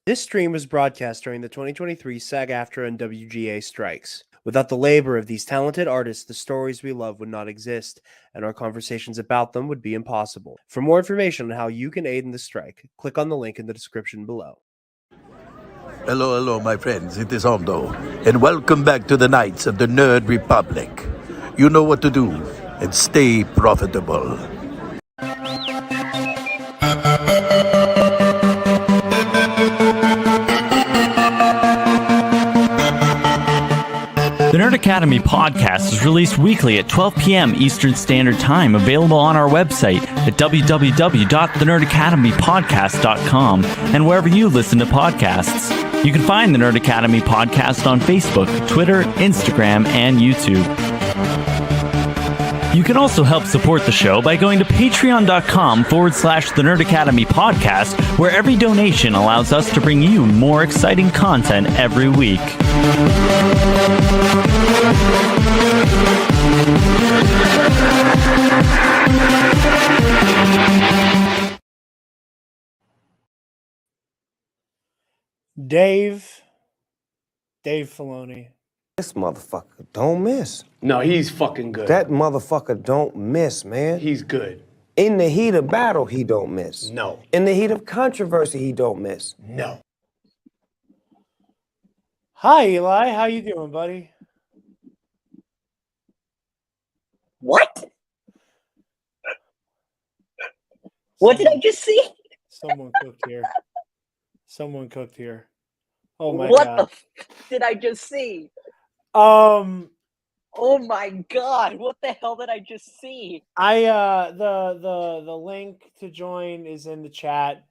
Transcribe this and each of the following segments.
This stream was broadcast during the 2023 SAG-AFTRA and WGA strikes. Without the labor of these talented artists, the stories we love would not exist, and our conversations about them would be impossible. For more information on how you can aid in the strike, click on the link in the description below. Hello, my friends. It is Aldo, and welcome back to the Knights of the Nerd Republic. You know what to do, and stay profitable. The Nerd Academy podcast is released weekly at 12 p.m. Eastern Standard Time, available on our website at www.thenerdacademypodcast.com and wherever you listen to podcasts. You can find the Nerd Academy podcast on Facebook, Twitter, Instagram, and YouTube. You can also help support the show by going to patreon.com/The Nerd Academy podcast, where every donation allows us to bring you more exciting content every week. Dave Filoni. This motherfucker don't miss. No, he's fucking good. That motherfucker don't miss, man. He's good. In the heat of battle, he don't miss. No. In the heat of controversy, he don't miss. No. Hi, Eli. How you doing, buddy? What? What did I just see? Someone cooked here. Oh my what god. the f did I just see? Oh my god, what the hell did I just see? The link to join is in the chat.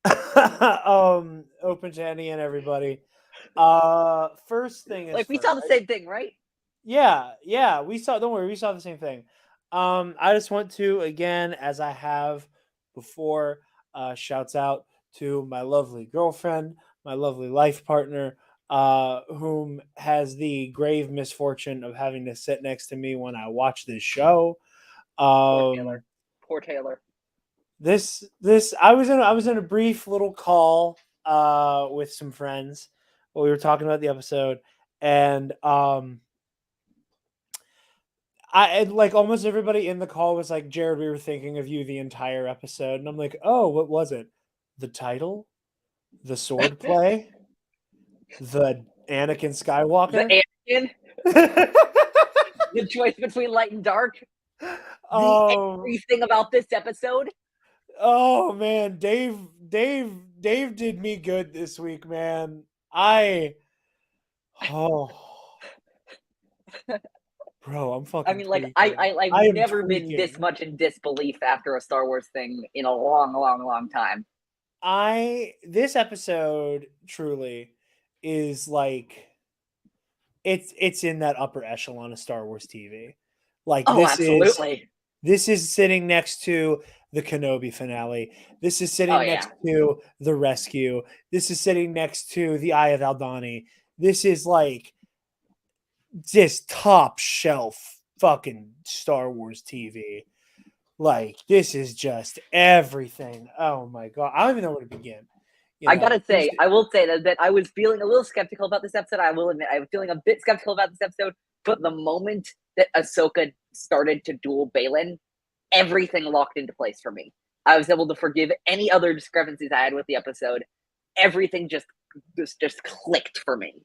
Open to any and everybody. First thing is, Like, we saw the same thing, right? Yeah, we saw, don't worry, we saw the same thing. I just want to, again, as I have before, shouts out to my lovely girlfriend, my lovely life partner, whom has the grave misfortune of having to sit next to me when I watch this show. Poor Taylor. This I was in a brief little call with some friends while we were talking about the episode, and I like almost everybody in the call was like, Jarod, we were thinking of you the entire episode. And I'm like, oh, what was it? The title? The sword play? The Anakin Skywalker? The Anakin? The choice between light and dark? Everything about this episode? Oh man, Dave did me good this week, man. Bro, I'm fucking. I mean, like, I've never been this much in disbelief after a Star Wars thing in a long time. This episode truly is like, it's in that upper echelon of Star Wars TV. Like, absolutely. This is sitting next to the Kenobi finale. This is sitting next to the Rescue. This is sitting next to the Eye of Aldani. This is like just top shelf fucking Star Wars TV. Like, this is just everything. Oh my god, I don't even know where to begin. I will say that I was feeling a little skeptical about this episode. I will admit, I was feeling a bit skeptical about this episode. But the moment that Ahsoka started to duel Baylan, everything locked into place for me. I was able to forgive any other discrepancies I had with the episode. Everything just clicked for me.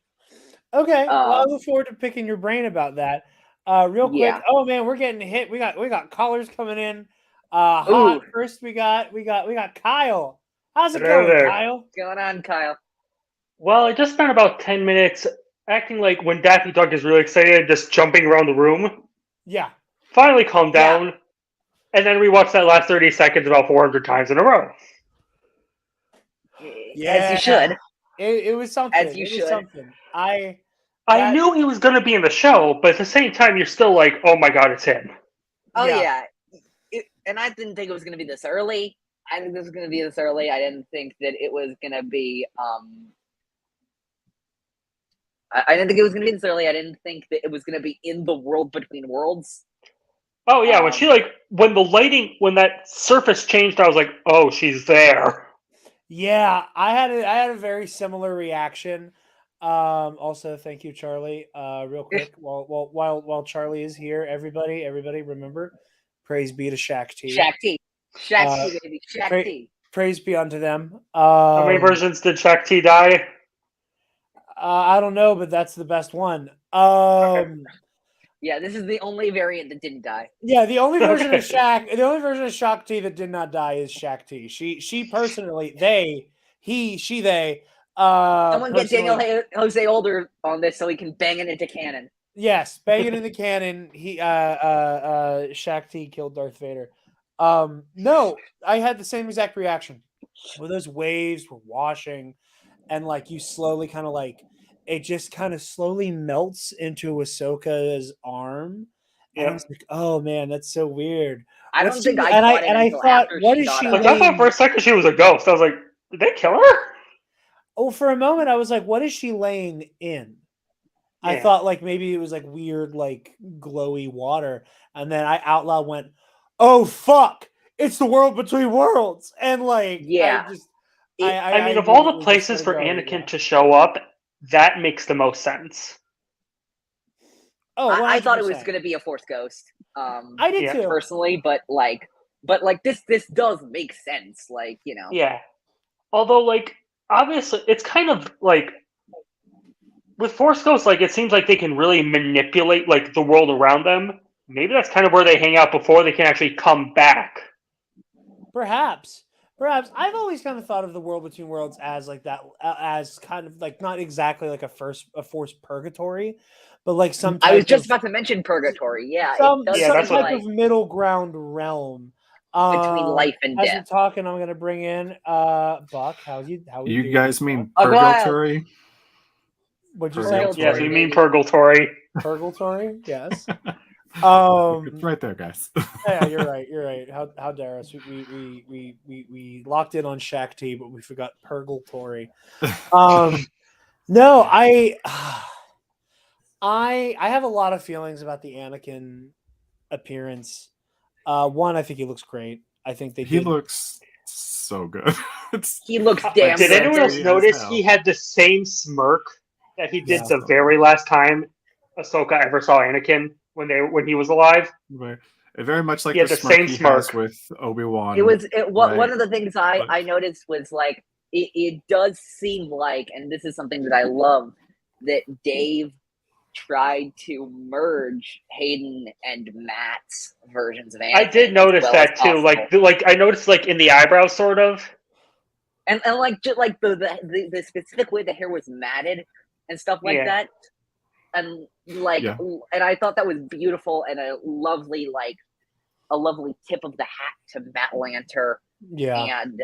Okay, well, I look forward to picking your brain about that. Real quick. Yeah. Oh man, we're getting hit. We got callers coming in. Hot. First, we got Kyle. How's it going, Kyle? What's going on, Kyle? Well, I just spent about 10 minutes acting like when Daffy Duck is really excited, just jumping around the room. Yeah. Finally calmed down. And then we watched that last 30 seconds about 400 times in a row. Yeah. As you should. It was something. As you should. Something. I knew he was going to be in the show, but at the same time, you're still like, oh my god, it's him. Oh, yeah. And I didn't think it was going to be this early. I didn't think I didn't think that it was going to be I didn't think it was going to be this early. I didn't think that it was going to be in the world between worlds. Oh, yeah. When that surface changed, I was like, oh, she's there. Yeah, I had a very similar reaction. Also, thank you, Charlie. Real quick, while Charlie is here, everybody remember, praise be to Shaq T. Shaq T. Shaq T, baby. Shaq T. Praise be unto them. How many versions did Shaq T die? I don't know, but that's the best one. Okay. Yeah, this is the only variant that didn't die. Yeah, the only version Okay. of Shaq, the only version of Shaq T that did not die is Shaq T. She personally, they, he, she, they. Someone get Daniel Jose Older on this so he can bang it into canon. Yes, banging in the canon. Shaq T killed Darth Vader. No, I had the same exact reaction. Where those waves were washing, and like you slowly kind of like it just kind of slowly melts into Ahsoka's arm. And I was like, oh man, that's so weird. I What's don't think she- I and caught it and I until thought, after what she is got she up. I thought laying? for a second she was a ghost. I was like, did they kill her? Oh, for a moment I was like, what is she laying in? I Yeah. thought like maybe it was like weird, like glowy water, and then I out loud went, "Oh fuck! It's the world between worlds!" And like, Yeah. I mean, of all the places for Anakin to show up, that makes the most sense. Oh, I thought it was 100%. going to be a Force ghost. I did too. Personally, but this does make sense. Like, you know. Yeah. Although, like, obviously, it's kind of like with Force Ghosts, like it seems like they can really manipulate like the world around them. Maybe that's kind of where they hang out before they can actually come back. Perhaps I've always kind of thought of the world between worlds as like that, as kind of like not exactly like a force purgatory, but like some. I was just about to mention purgatory. Yeah, some that's type of middle ground realm between life and as death. we're talking, I'm gonna bring in Buck. How you guys mean Oh, purgatory? What'd you Purgatory, say? Yes, we mean baby. purgatory. Purgatory, yes. It's right there, guys. Yeah, you're right. How dare us? We locked in on Shaq T, but we forgot purgatory. No, I have a lot of feelings about the Anakin appearance. One, I think he looks great. I think he looks so good. He looks damn Did good. anyone else notice he had the same smirk that he did the very last time Ahsoka ever saw Anakin when he was alive? Very much like he had the same he smirk has with Obi-Wan. One of the things I noticed was like it does seem like, and this is something that I love, that Dave tried to merge Hayden and Matt's versions of Anakin. I did notice that too. Like I noticed like in the eyebrows, sort of, and like just like the specific way the hair was matted and stuff like that, and like and I thought that was beautiful and a lovely tip of the hat to Matt Lanter. Yeah, and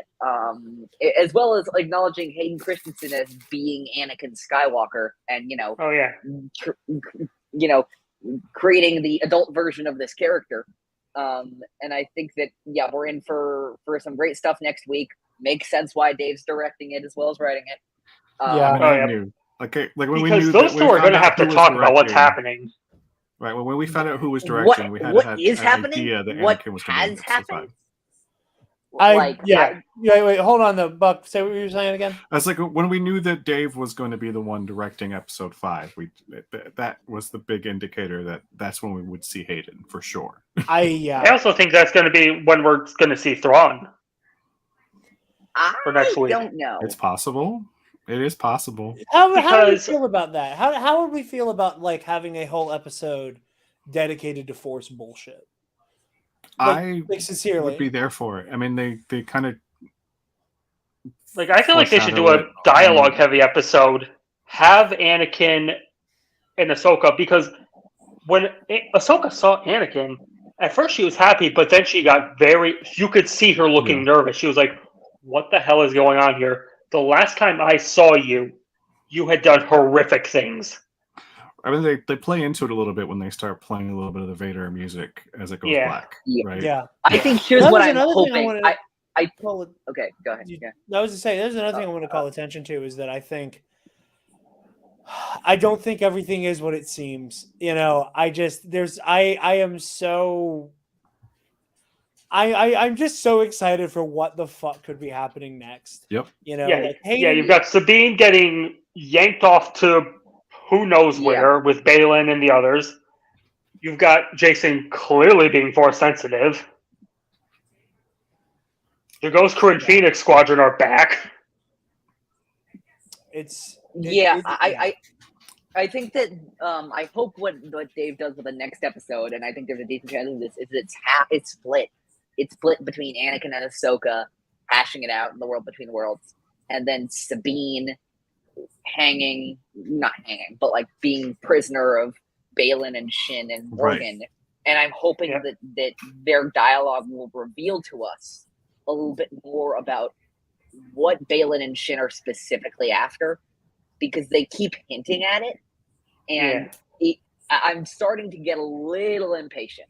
as well as acknowledging Hayden Christensen as being Anakin Skywalker, and creating the adult version of this character. And I think that we're in for some great stuff next week. Makes sense why Dave's directing it as well as writing it. I knew. Like when because we knew those two are going to have to talk about what's happening. Right, when we found out who was directing, we had an idea that Anakin was going to be Episode 5. Wait, hold on though, Buck. Say what you were saying again. I was like, when we knew that Dave was going to be the one directing Episode 5, that was the big indicator that that's when we would see Hayden for sure. I also think that's going to be when we're going to see Thrawn. For next week. I don't know. It's possible. It is possible. How do we feel about that? How would we feel about like having a whole episode dedicated to Force bullshit? I sincerely would be there for it. I mean, they kind of like. I feel like they should do a dialogue-heavy episode. Have Anakin and Ahsoka, because when Ahsoka saw Anakin, at first she was happy, but then she got you could see her looking nervous. She was like, "What the hell is going on here? The last time I saw you, you had done horrific things." I mean, they play into it a little bit when they start playing a little bit of the Vader music as it goes black. Right? Yeah. I think here's what I'm hoping. Okay, go ahead. I was to say, there's another thing I want to call attention to is that I don't think everything is what it seems. You know, I I'm just so excited for what the fuck could be happening next. Yep. You know, Yeah, like you've got Sabine getting yanked off to who knows where with Balin and the others. You've got Jason clearly being force sensitive. The Ghost Crew and Phoenix Squadron are back. I think that I hope what Dave does with the next episode, and I think there's a decent chance of this, is it's split. It's split between Anakin and Ahsoka hashing it out in the world between worlds, and then Sabine not hanging, but like being prisoner of Balin and Shin and Morgan. Right. And I'm hoping that their dialogue will reveal to us a little bit more about what Balin and Shin are specifically after, because they keep hinting at it, and I'm starting to get a little impatient.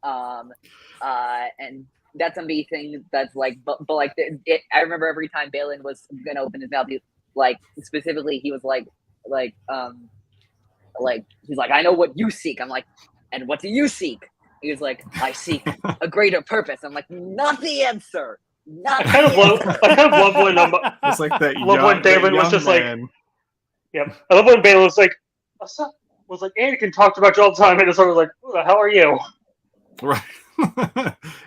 And that's a me thing. That's like, but like, I remember every time Balin was gonna open his mouth, specifically, he was like, he's like, I know what you seek. I'm like, and what do you seek? He was like, I seek a greater purpose. I'm like, not the answer. Not I kind of love when it's like that. When Balin was just man. Like, yep. I love when Balin was like, Anakin talked about you all the time, and Ahsoka was like, who the hell are you? Right.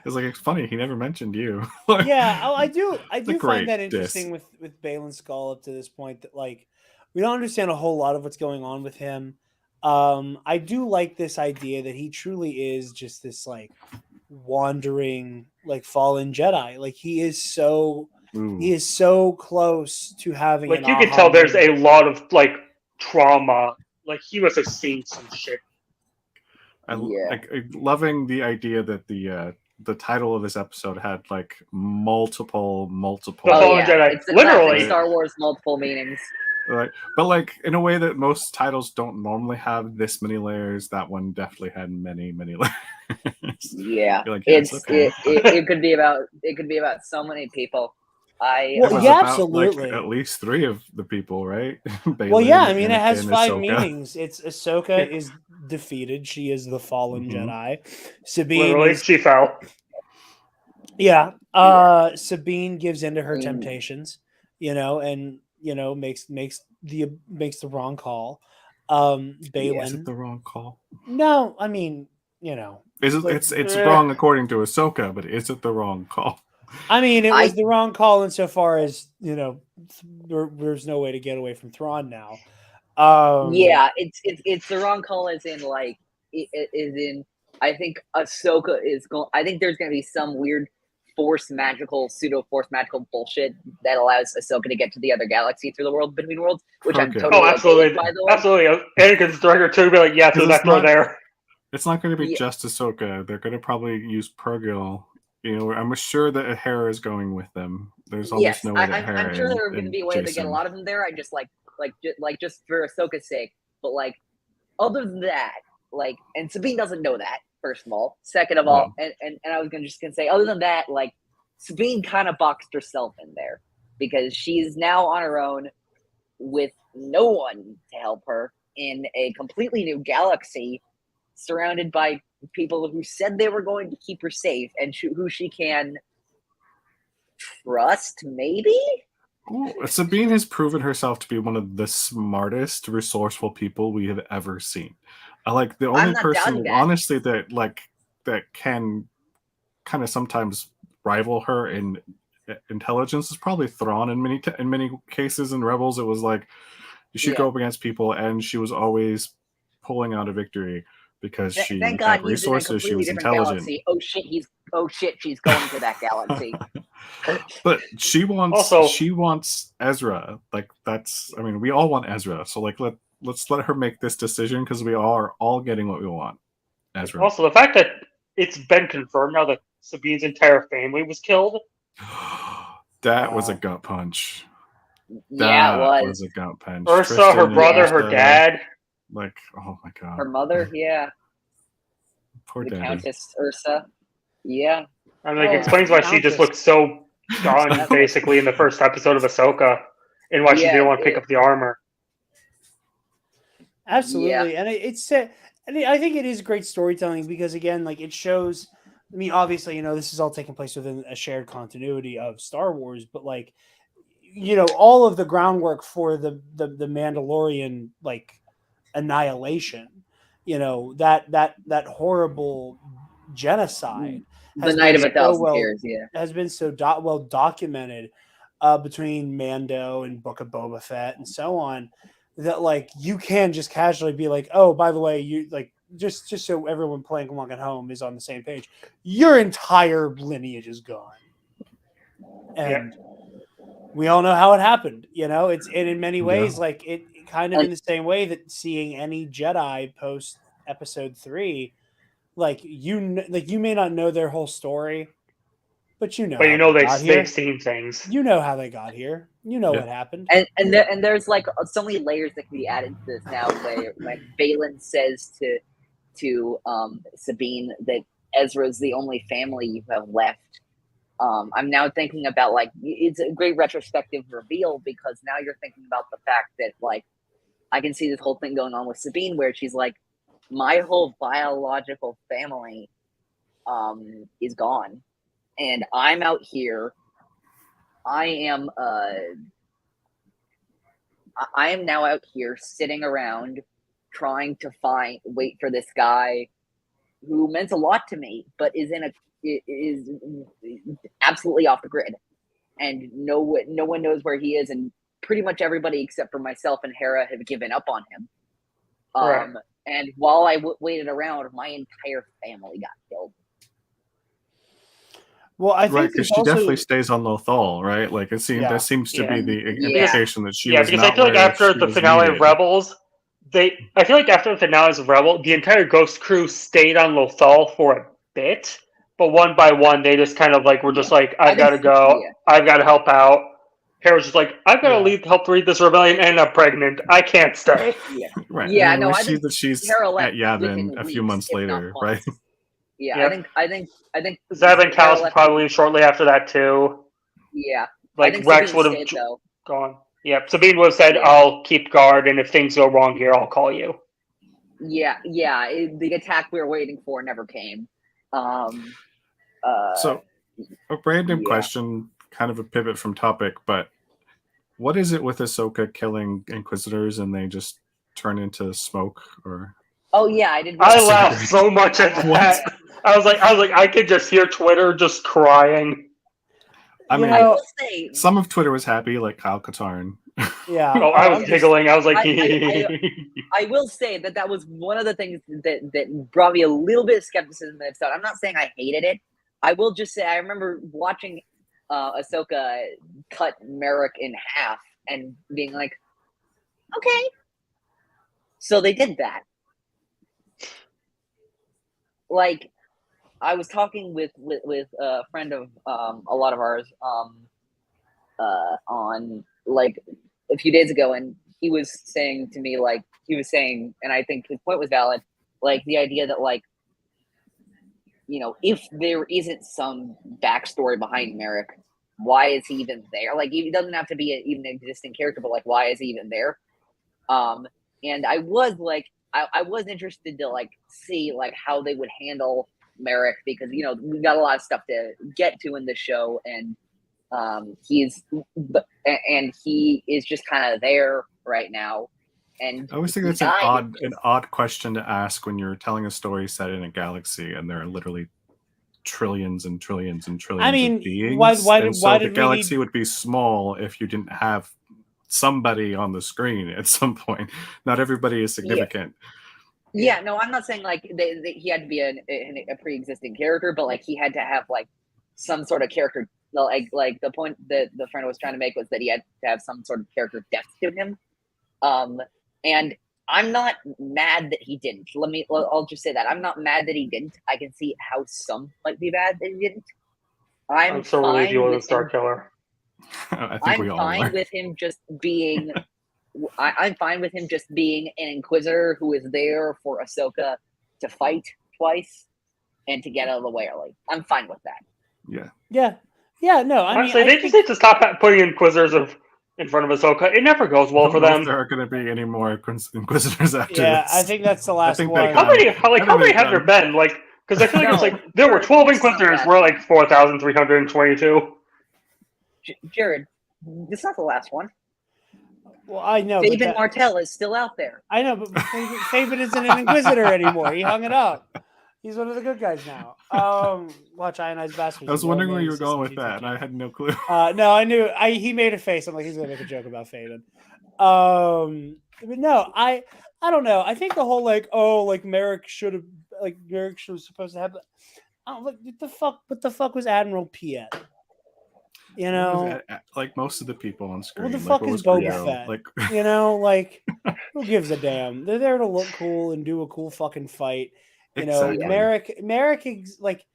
It's funny he never mentioned you. I do find that interesting with Balin Skull up to this point, that like we don't understand a whole lot of what's going on with him. I do like this idea that he truly is just this like wandering like fallen Jedi. Like he is so close to having like you can tell there's a lot of like trauma. Like he must have seen some shit. Loving the idea that the title of this episode had like multiple. Jedi. It's literally Star Wars multiple meanings. Right, but like in a way that most titles don't normally have this many layers, that one definitely had many layers. Yeah, like, it could be about so many people. Absolutely. Like, at least 3 of the people, right? Balin, I mean, Anakin, it has 5 meanings. It's Ahsoka is defeated; she is the fallen Jedi. Sabine, she fell. Yeah, Sabine gives into her temptations, and makes the wrong call. Balin, is it the wrong call? No, I mean, it's wrong according to Ahsoka, but is it the wrong call? I mean, it was the wrong call insofar as there's no way to get away from Thrawn now. It's the wrong call as in like is in. I think Ahsoka is going. I think there's going to be some weird pseudo force magical bullshit that allows Ahsoka to get to the other galaxy through the world between worlds, which I'm totally absolutely, okay with, by the way. Absolutely. Anakin's director too, be like, yeah, through that door there. It's not going to be just Ahsoka. They're going to probably use Purgil. I'm sure that Hera is going with them. There's almost no way that Hera. I'm sure there's going to be a way to get a lot of them there. I just like just for Ahsoka's sake. But like, other than that, like, and Sabine doesn't know that. First of all, second of all, and I was gonna say, other than that, like, Sabine kind of boxed herself in there because she's now on her own with no one to help her in a completely new galaxy, surrounded by people who said they were going to keep her safe and who she can trust, maybe? Sabine has proven herself to be one of the smartest, resourceful people we have ever seen. Like the only person, honestly, that can kind of sometimes rival her in intelligence is probably Thrawn. In many cases in Rebels, it was like she'd go up against people, and she was always pulling out a victory because she had resources. She was intelligent. Galaxy. Oh shit, she's going to that galaxy. But she wants Ezra. Like that's. I mean, we all want Ezra. So like let's let her make this decision because we are all getting what we want. Ezra. Also, the fact that it's been confirmed now that Sabine's entire family was killed. That was a gut punch. Yeah, that was a gut punch. Ursa, Tristan, her brother, her dad. Like, oh my god. Her mother, yeah. Poor the daddy. Countess Ursa. Yeah. I mean, it explains why she just looked so done, basically, in the first episode of Ahsoka, and why she didn't want to pick up the armor. Absolutely, and it's I think it is great storytelling because again, like it shows I mean, obviously, this is all taking place within a shared continuity of Star Wars, but like, all of the groundwork for the Mandalorian like annihilation, that horrible genocide The Night of a Thousand Tears, has been so well documented between Mando and Book of Boba Fett and so on, that like you can just casually be like, oh, by the way, you like just so everyone playing along at home is on the same page, your entire lineage is gone, and we all know how it happened. It's in many ways like it kind of in the same way that seeing any Jedi post Episode 3, like you may not know their whole story, but they've seen things. You know how they got here. You know what happened. And there's like so many layers that can be added to this now. When Baylan says to Sabine that Ezra's the only family you have left. I'm now thinking about like it's a great retrospective reveal, because now you're thinking about the fact that like I can see this whole thing going on with Sabine where she's like, my whole biological family is gone, and I'm out here. I am now out here sitting around trying to wait for this guy who meant a lot to me, but is absolutely off the grid, and no one knows where he is, and pretty much everybody except for myself and Hera have given up on him. Right. And while I waited around, my entire family got killed. Well, I think because she definitely stays on Lothal, right? Like that seems to be the indication that she was because not I feel like after the finale of Rebels, the entire Ghost crew stayed on Lothal for a bit, but one by one they just kind of like were just like, I've got to go, I've got to help out. Hera's just like, I've got to leave to help lead this rebellion, and I'm pregnant. I can't stay. Right. Yeah, we see that she's at Yavin a few months later, right? Yeah, I think Zeb and Kallus would probably leave shortly after that too. Yeah, like Rex would have gone. Yeah, Sabine would have said, "I'll keep guard, and if things go wrong here, I'll call you." Yeah. The attack we were waiting for never came. So, a random question, kind of a pivot from topic, but what is it with Ahsoka killing Inquisitors and they just turn into smoke? Or oh yeah, I did. I laughed so much at that. I was like, I could just hear Twitter just crying. I mean, some of Twitter was happy, like Kyle Katarn. Yeah. I was giggling. I was like, I will say that was one of the things that brought me a little bit of skepticism in the episode. I'm not saying I hated it. I will just say I remember watching Ahsoka cut Merrick in half and being like, okay. So they did that. Like, I was talking with a friend of a lot of ours on like a few days ago, and he was saying to me, like, and I think his point was valid, like the idea that, like, if there isn't some backstory behind Merrick, why is he even there? Like, he doesn't have to be even an existing character, but like, why is he even there? And I was like, I was interested to like see like how they would handle Merrick, because we've got a lot of stuff to get to in the show, and he is just kind of there right now. And I always think that's an odd question to ask when you're telling a story set in a galaxy and there are literally trillions and trillions and trillions of beings. Why did the galaxy would be small if you didn't have somebody on the screen at some point. Not everybody is significant. Yeah, no, I'm not saying like he had to be a pre-existing character, but like he had to have like some sort of character. Like the point that the friend was trying to make was that he had to have some sort of character depth to him. And I'm not mad that he didn't. I'll just say that I'm not mad that he didn't. I can see how some might be mad that he didn't. I'm so relieved you were the Star Killer. I think we all are. I'm fine with him just being. I'm fine with him just being an Inquisitor who is there for Ahsoka to fight twice and to get out of the way early. I'm fine with that. Yeah. No, honestly, they just need to stop putting Inquisitors in front of Ahsoka. It never goes well for them. If there are going to be any more Inquisitors after this. Yeah, I think that's the last one. How many have there been? Like, Because I feel like it's like there were 12 Inquisitors, we're like 4,322. Jared, this is not the last one. Well, I know. Fabian Martell is still out there. I know, but Fabian isn't an Inquisitor anymore. He hung it up. He's one of the good guys now. Watch Ionized Bastards. I was wondering where you were going with that, and I had no clue. No, I knew. He made a face. I'm like, he's gonna make a joke about Fabian. But no, I don't know. I think the whole Merrick should was supposed to have. What the fuck was Admiral Piet? You know, like most of the people on screen. What the fuck is Boba Fett? Like, you know, who gives a damn? They're there to look cool and do a cool fucking fight. You know, Merrick, like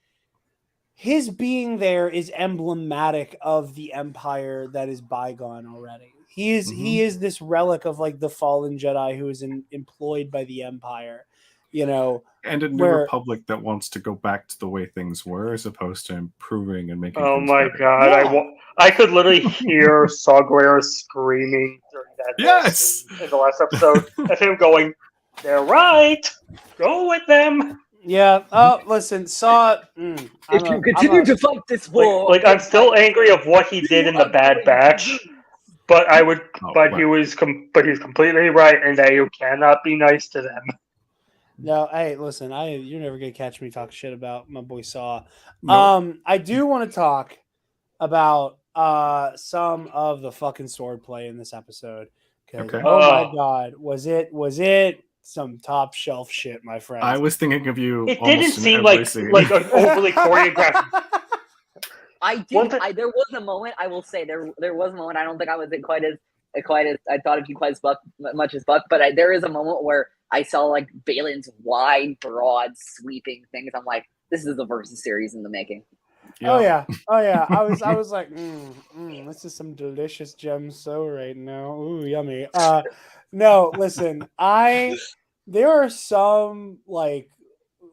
his being there is emblematic of the Empire that is bygone already. He is this relic of like the fallen Jedi who is employed by the Empire. You know, and a new republic that wants to go back to the way things were, as opposed to improving and making. Oh my better. god! Yeah. I could literally hear Saw Gerrera screaming during that. In the last episode, of him going, "They're right. Go with them." Yeah. Oh, listen, Saw. If you continue to fight this war, I'm still angry of what he did in the Bad Batch. But he's completely right in that you cannot be nice to them. No, hey, listen, you're never gonna catch me talking shit about my boy Saw. Nope. I do want to talk about some of the fucking swordplay in this episode. Okay. Oh my god, was it some top shelf shit, my friend? I was thinking of you. It didn't seem like an overly choreographed. I did. There was a moment. I will say there was a moment. I don't think I was quite as I thought of you quite as much as Buck, but there is a moment where I saw like Balin's wide, broad, sweeping things. I'm like, this is the Versus series in the making. Yeah. Oh yeah. I was like, this is some delicious gem so right now. Ooh, yummy. No, listen, there are some like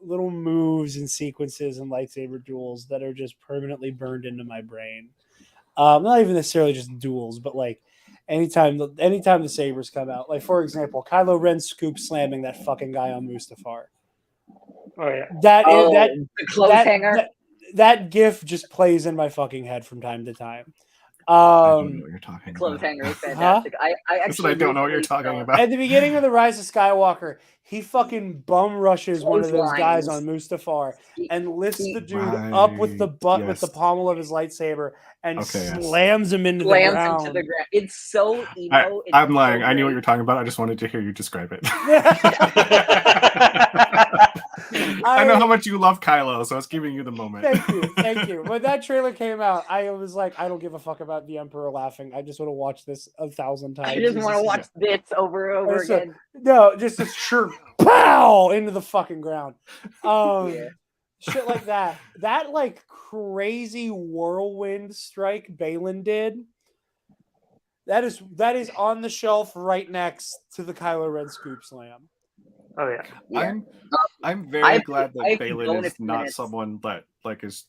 little moves and sequences and lightsaber duels that are just permanently burned into my brain. Not even necessarily just duels, but like anytime the sabers come out. Like for example, Kylo Ren scoop slamming that fucking guy on Mustafar. Oh yeah. The clothes hanger. That GIF just plays in my fucking head from time to time. I don't know what you're talking about. Clothes hanger is fantastic. I don't know what you're talking about. At the beginning of The Rise of Skywalker, he fucking bum rushes one of those guys on Mustafar and lifts the dude up with the with the pommel of his lightsaber and slams him into the ground. It's so emo. I'm lying. I knew what you're talking about. I just wanted to hear you describe it. I know how much you love Kylo, so I was giving you the moment. Thank you. When that trailer came out, I was like, I don't give a fuck about the Emperor laughing. I just want to watch this 1,000 times. I just want to watch bits over and over again. No, just a sure pow into the fucking ground. Shit like that. That like crazy whirlwind strike Balin did. That is on the shelf right next to the Kylo Ren scoop slam. Oh yeah. I'm very glad that Balin is not someone that like is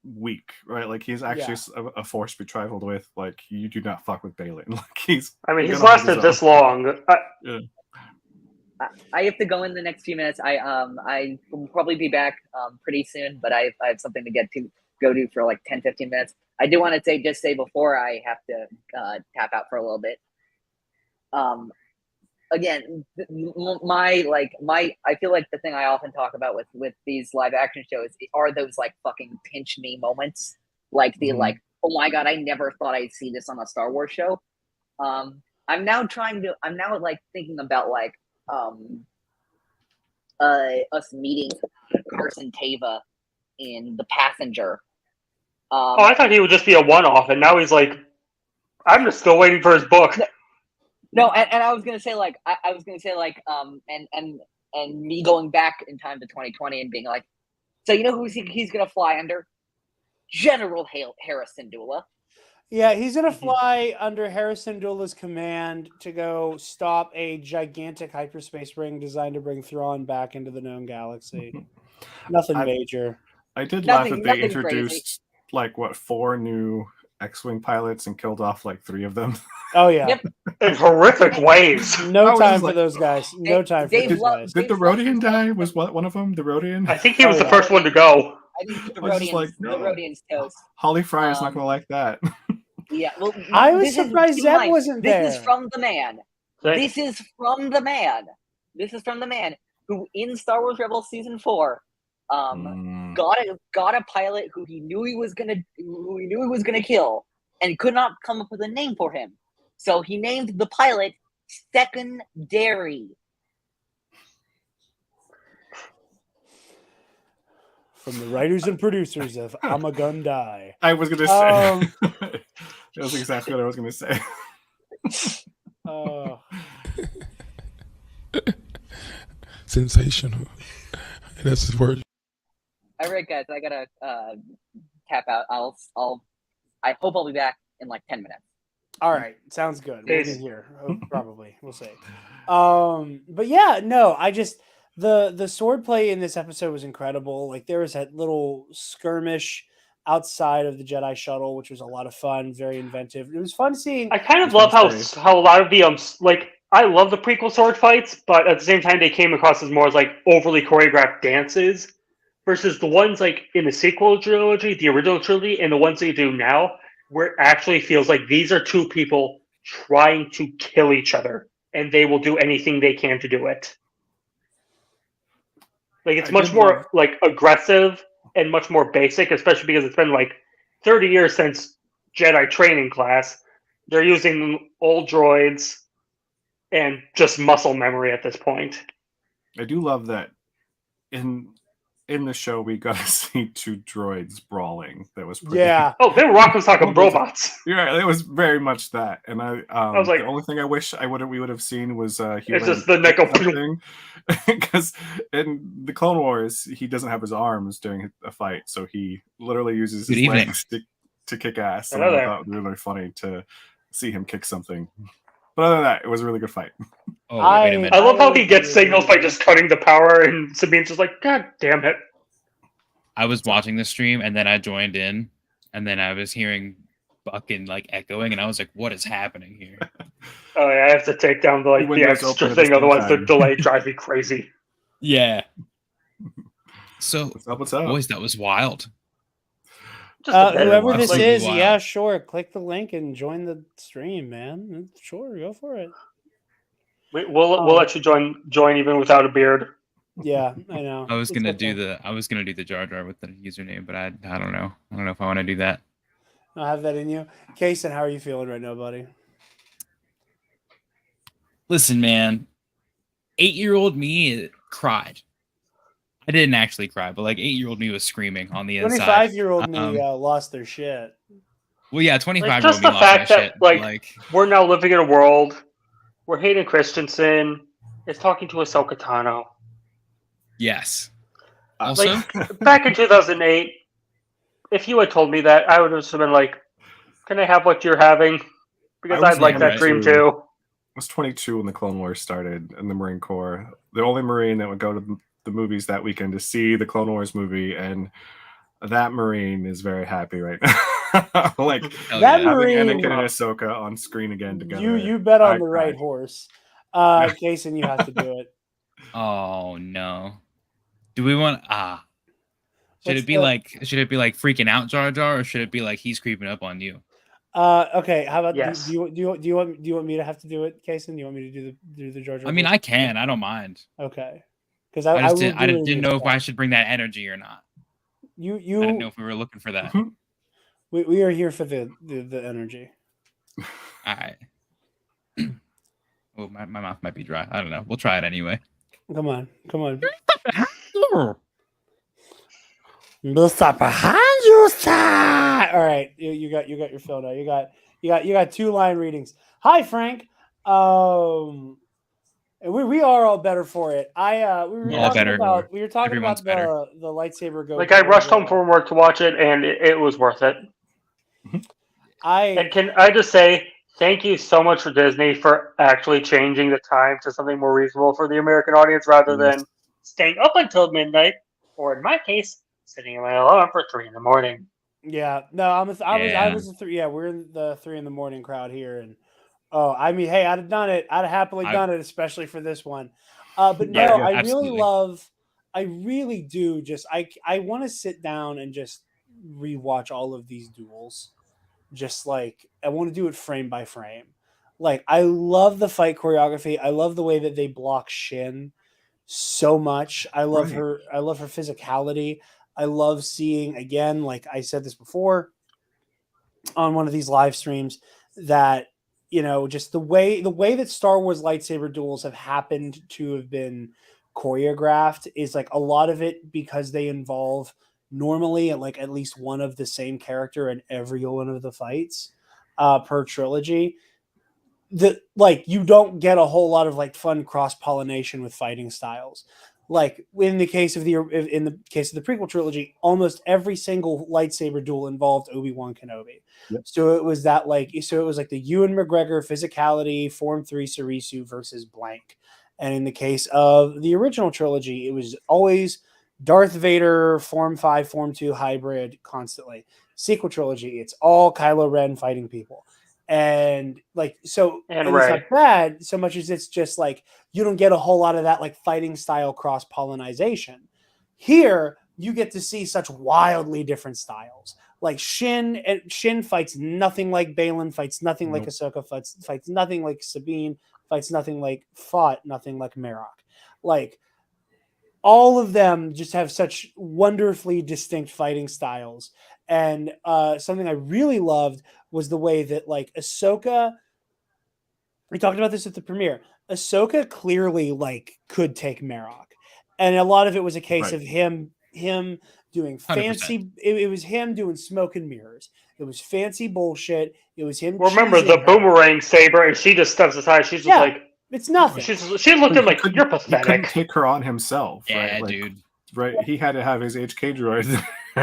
weak, right? Like he's actually a force to be trifled with. Like you do not fuck with Balin. Like he's lasted this long. I have to go in the next few minutes. I will probably be back pretty soon, but I have something to go to for like 10-15 minutes. I do want to say before I have to tap out for a little bit. Again, I feel like the thing I often talk about with these live action shows are those like fucking pinch me moments, like the like, oh my god, I never thought I'd see this on a Star Wars show. I'm now like thinking about like us meeting Carson Teva in The Passenger. I thought he would just be a one-off, and now he's like, I'm just still waiting for his book. No, and I was gonna say like and me going back in time to 2020 and being like, so you know who he's gonna fly under? General Hera Syndulla. Yeah, he's gonna fly under Hera Syndulla's command to go stop a gigantic hyperspace ring designed to bring Thrawn back into the known galaxy. Nothing major. I did laugh that they introduced like 4 new X-wing pilots and killed off like 3 of them. Oh yeah, Yep. in horrific ways. No time for those guys. No time for those guys. Did the Rodian die? Was one of them the Rodian? I think he was the first one to go. I think the I was just like, the no. Rodian's toast. Holly Fryer's not gonna like that. Yeah, well, I was surprised Zeb wasn't there. This is from the man. This is from the man. This is from the man who, in Star Wars Rebels Season 4, got a pilot who he knew he was gonna kill, and could not come up with a name for him. So he named the pilot Secondary. From the writers and producers of I'm a Gun Die. I was gonna say that was exactly what I was gonna say. Sensational. That's his word. All right, guys, I gotta tap out. I hope I'll be back in like 10 minutes. All right, sounds good. We'll be here probably. We'll see. But yeah, no, I just the swordplay in this episode was incredible. Like there was that little skirmish outside of the Jedi shuttle, which was a lot of fun, very inventive. It was fun seeing. I kind of love how a lot of the like I love the prequel sword fights, but at the same time they came across as more as like overly choreographed dances versus the ones like in the sequel trilogy, the original trilogy, and the ones they do now, where it actually feels like these are two people trying to kill each other, and they will do anything they can to do it. Like it's much more like aggressive and much more basic, especially because it's been like 30 years since Jedi training class. They're using old droids and just muscle memory at this point. I do love that in the show we got to see two droids brawling. That was pretty. Yeah. Oh, they were rocking talking robots. Yeah, it was very much that. And I was like, the only thing I wish we would have seen was it's just the neck of thing, because in the Clone Wars he doesn't have his arms during a fight, so he literally uses his legs to kick ass. And I thought it was really funny to see him kick something. But other than that, it was a really good fight. Oh, wait a minute. I love how he gets signals by just cutting the power, and Sabine's just like, God damn it. I was watching the stream, and then I joined in, and then I was hearing Buckin like echoing, and I was like, what is happening here? Oh, yeah, I have to take down the extra thing, otherwise the delay drives me crazy. Yeah. So, what's up? Boys, that was wild. Whoever this is, yeah, sure. Click the link and join the stream, man. Sure, go for it. We'll let you join even without a beard. Yeah, I know. I was gonna do the Jar Jar with the username, but I don't know. I don't know if I want to do that. I have that in you. Kason, how are you feeling right now, buddy? Listen, man. 8-year-old me cried. I didn't actually cry, but like 8-year-old me was screaming on the inside. 25-year-old me lost their shit. Well, yeah, 25-year-old just me the lost fact their that shit. like we're now living in a world where Hayden Christensen is talking to Ahsoka Tano. Yes. Also, back in 2008, if you had told me that, I would have just been like, "Can I have what you're having?" Because I'd like that dream too. I was 22 when the Clone Wars started in the Marine Corps. The only Marine that would go to the movies that weekend to see the Clone Wars movie, and that Marine is very happy right now. Like that Marine, Anakin and Ahsoka on screen again together. You bet on the right horse. Jason, you have to do it. Oh no. Do we want should it be like freaking out Jar Jar, or should it be like he's creeping up on you? Okay, how about yes. do you want me to have to do it, Kason? Do you want me to do the Jar Jar? I mean, I can. I don't mind. Okay. Because I didn't know if I should bring that energy or not. I didn't know if we were looking for that. We are here for the energy. All right. Oh, my mouth might be dry. I don't know. We'll try it anyway. Come on. All right, you got your fill now. You got 2 line readings. Hi, Frank. We are all better for it. We were talking about the lightsaber go. Like I rushed home from work to watch it, and it was worth it. And can I just say thank you so much for Disney for actually changing the time to something more reasonable for the American audience, rather than staying up until midnight, or in my case, setting my alarm for 3 a.m. Yeah, no, I was a 3. Yeah, we're in the 3 a.m. crowd here, and Oh, I mean, hey, I'd have done it. I'd have happily done it, especially for this one. But no, I really do just, I want to sit down and just rewatch all of these duels. Just like, I want to do it frame by frame. Like, I love the fight choreography. I love the way that they block Shin so much. I love her physicality. I love seeing, again, like I said this before on one of these live streams, that just the way that Star Wars lightsaber duels have happened to have been choreographed is like a lot of it because they involve normally like at least one of the same character in every one of the fights per trilogy. You don't get a whole lot of like fun cross-pollination with fighting styles. Like in the case of the prequel trilogy, almost every single lightsaber duel involved Obi-Wan Kenobi. Yep. So it was like the Ewan McGregor physicality Form 3 Sarisu versus blank. And in the case of the original trilogy, it was always Darth Vader Form 5 Form 2 hybrid constantly. Sequel trilogy, it's all Kylo Ren fighting people. And like so, and it's not bad so much as it's just like you don't get a whole lot of that like fighting style cross pollination. Here, you get to see such wildly different styles. Like Shin fights nothing like Baylan, fights nothing like Ahsoka, fights nothing like Sabine, fights nothing like nothing like Marok. Like all of them just have such wonderfully distinct fighting styles. And something I really loved was the way that like Ahsoka, we talked about this at the premiere, Ahsoka clearly like could take Marok. And a lot of it was a case of him doing fancy, it was him doing smoke and mirrors. It was fancy bullshit. It was him. Remember the boomerang saber, and she just steps aside. She's just like, it's nothing. She's looking like, you're pathetic. He couldn't take her on himself. Yeah, right? Like, dude. Right, he had to have his HK droid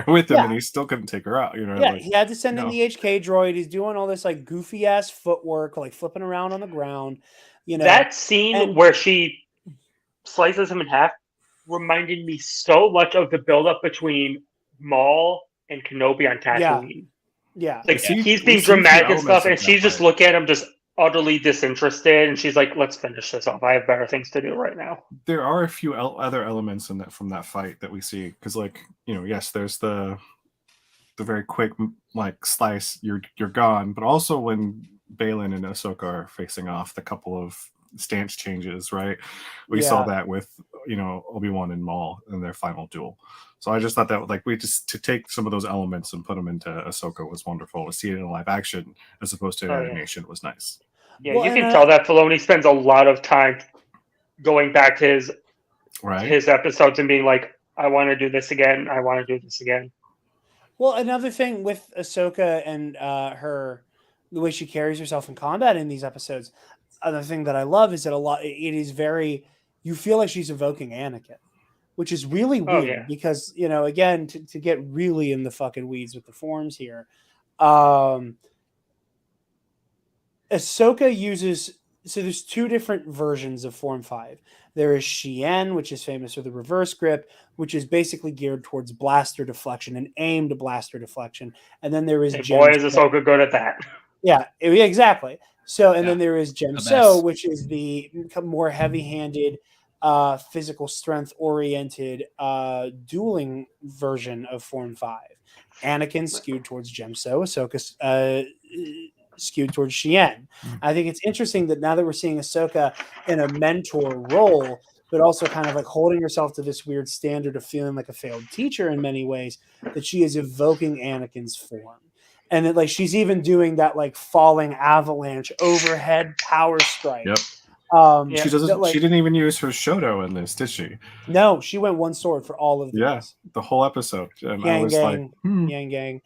with him, and he still couldn't take her out. Yeah, he had to send in the HK droid. He's doing all this like goofy ass footwork, like flipping around on the ground. That scene where she slices him in half reminded me so much of the buildup between Maul and Kenobi on Tatooine. Yeah. Like he's being dramatic and stuff, and she's just looking at him just utterly disinterested, and she's like, let's finish this off. I have better things to do right now. There are a few other elements in that from that fight that we see, because like, yes, there's the very quick like slice, you're gone, but also when Baylan and Ahsoka are facing off, the couple of stance changes, right? We saw that with Obi-Wan and Maul in their final duel. So I just thought that like to take some of those elements and put them into Ahsoka was wonderful. To see it in live action as opposed to animation was nice. Yeah, well, you can tell that Filoni spends a lot of time going back to his episodes and being like, I want to do this again. I want to do this again. Well, another thing with Ahsoka and the way she carries herself in combat in these episodes, another thing that I love is that it is very, you feel like she's evoking Anakin, which is really weird because, again, to get really in the fucking weeds with the forms here, Ahsoka uses, so there's two different versions of Form 5. There is Shien, which is famous for the reverse grip, which is basically geared towards blaster deflection and aimed blaster deflection. And then there is boy, is Ahsoka good at that. Yeah, exactly. So, and then there is Gemso, which is the more heavy-handed, physical strength-oriented dueling version of Form 5. Anakin skewed towards Gemso, Ahsoka skewed towards Shien. I think it's interesting that now that we're seeing Ahsoka in a mentor role, but also kind of like holding herself to this weird standard of feeling like a failed teacher in many ways, that she is evoking Anakin's form. And that like she's even doing that like falling avalanche overhead power strike. Yep. She doesn't. She didn't even use her Shoto in this, did she? No, she went one sword for all of these. Yeah, the whole episode. And Yang I was gang, like, Yang gang.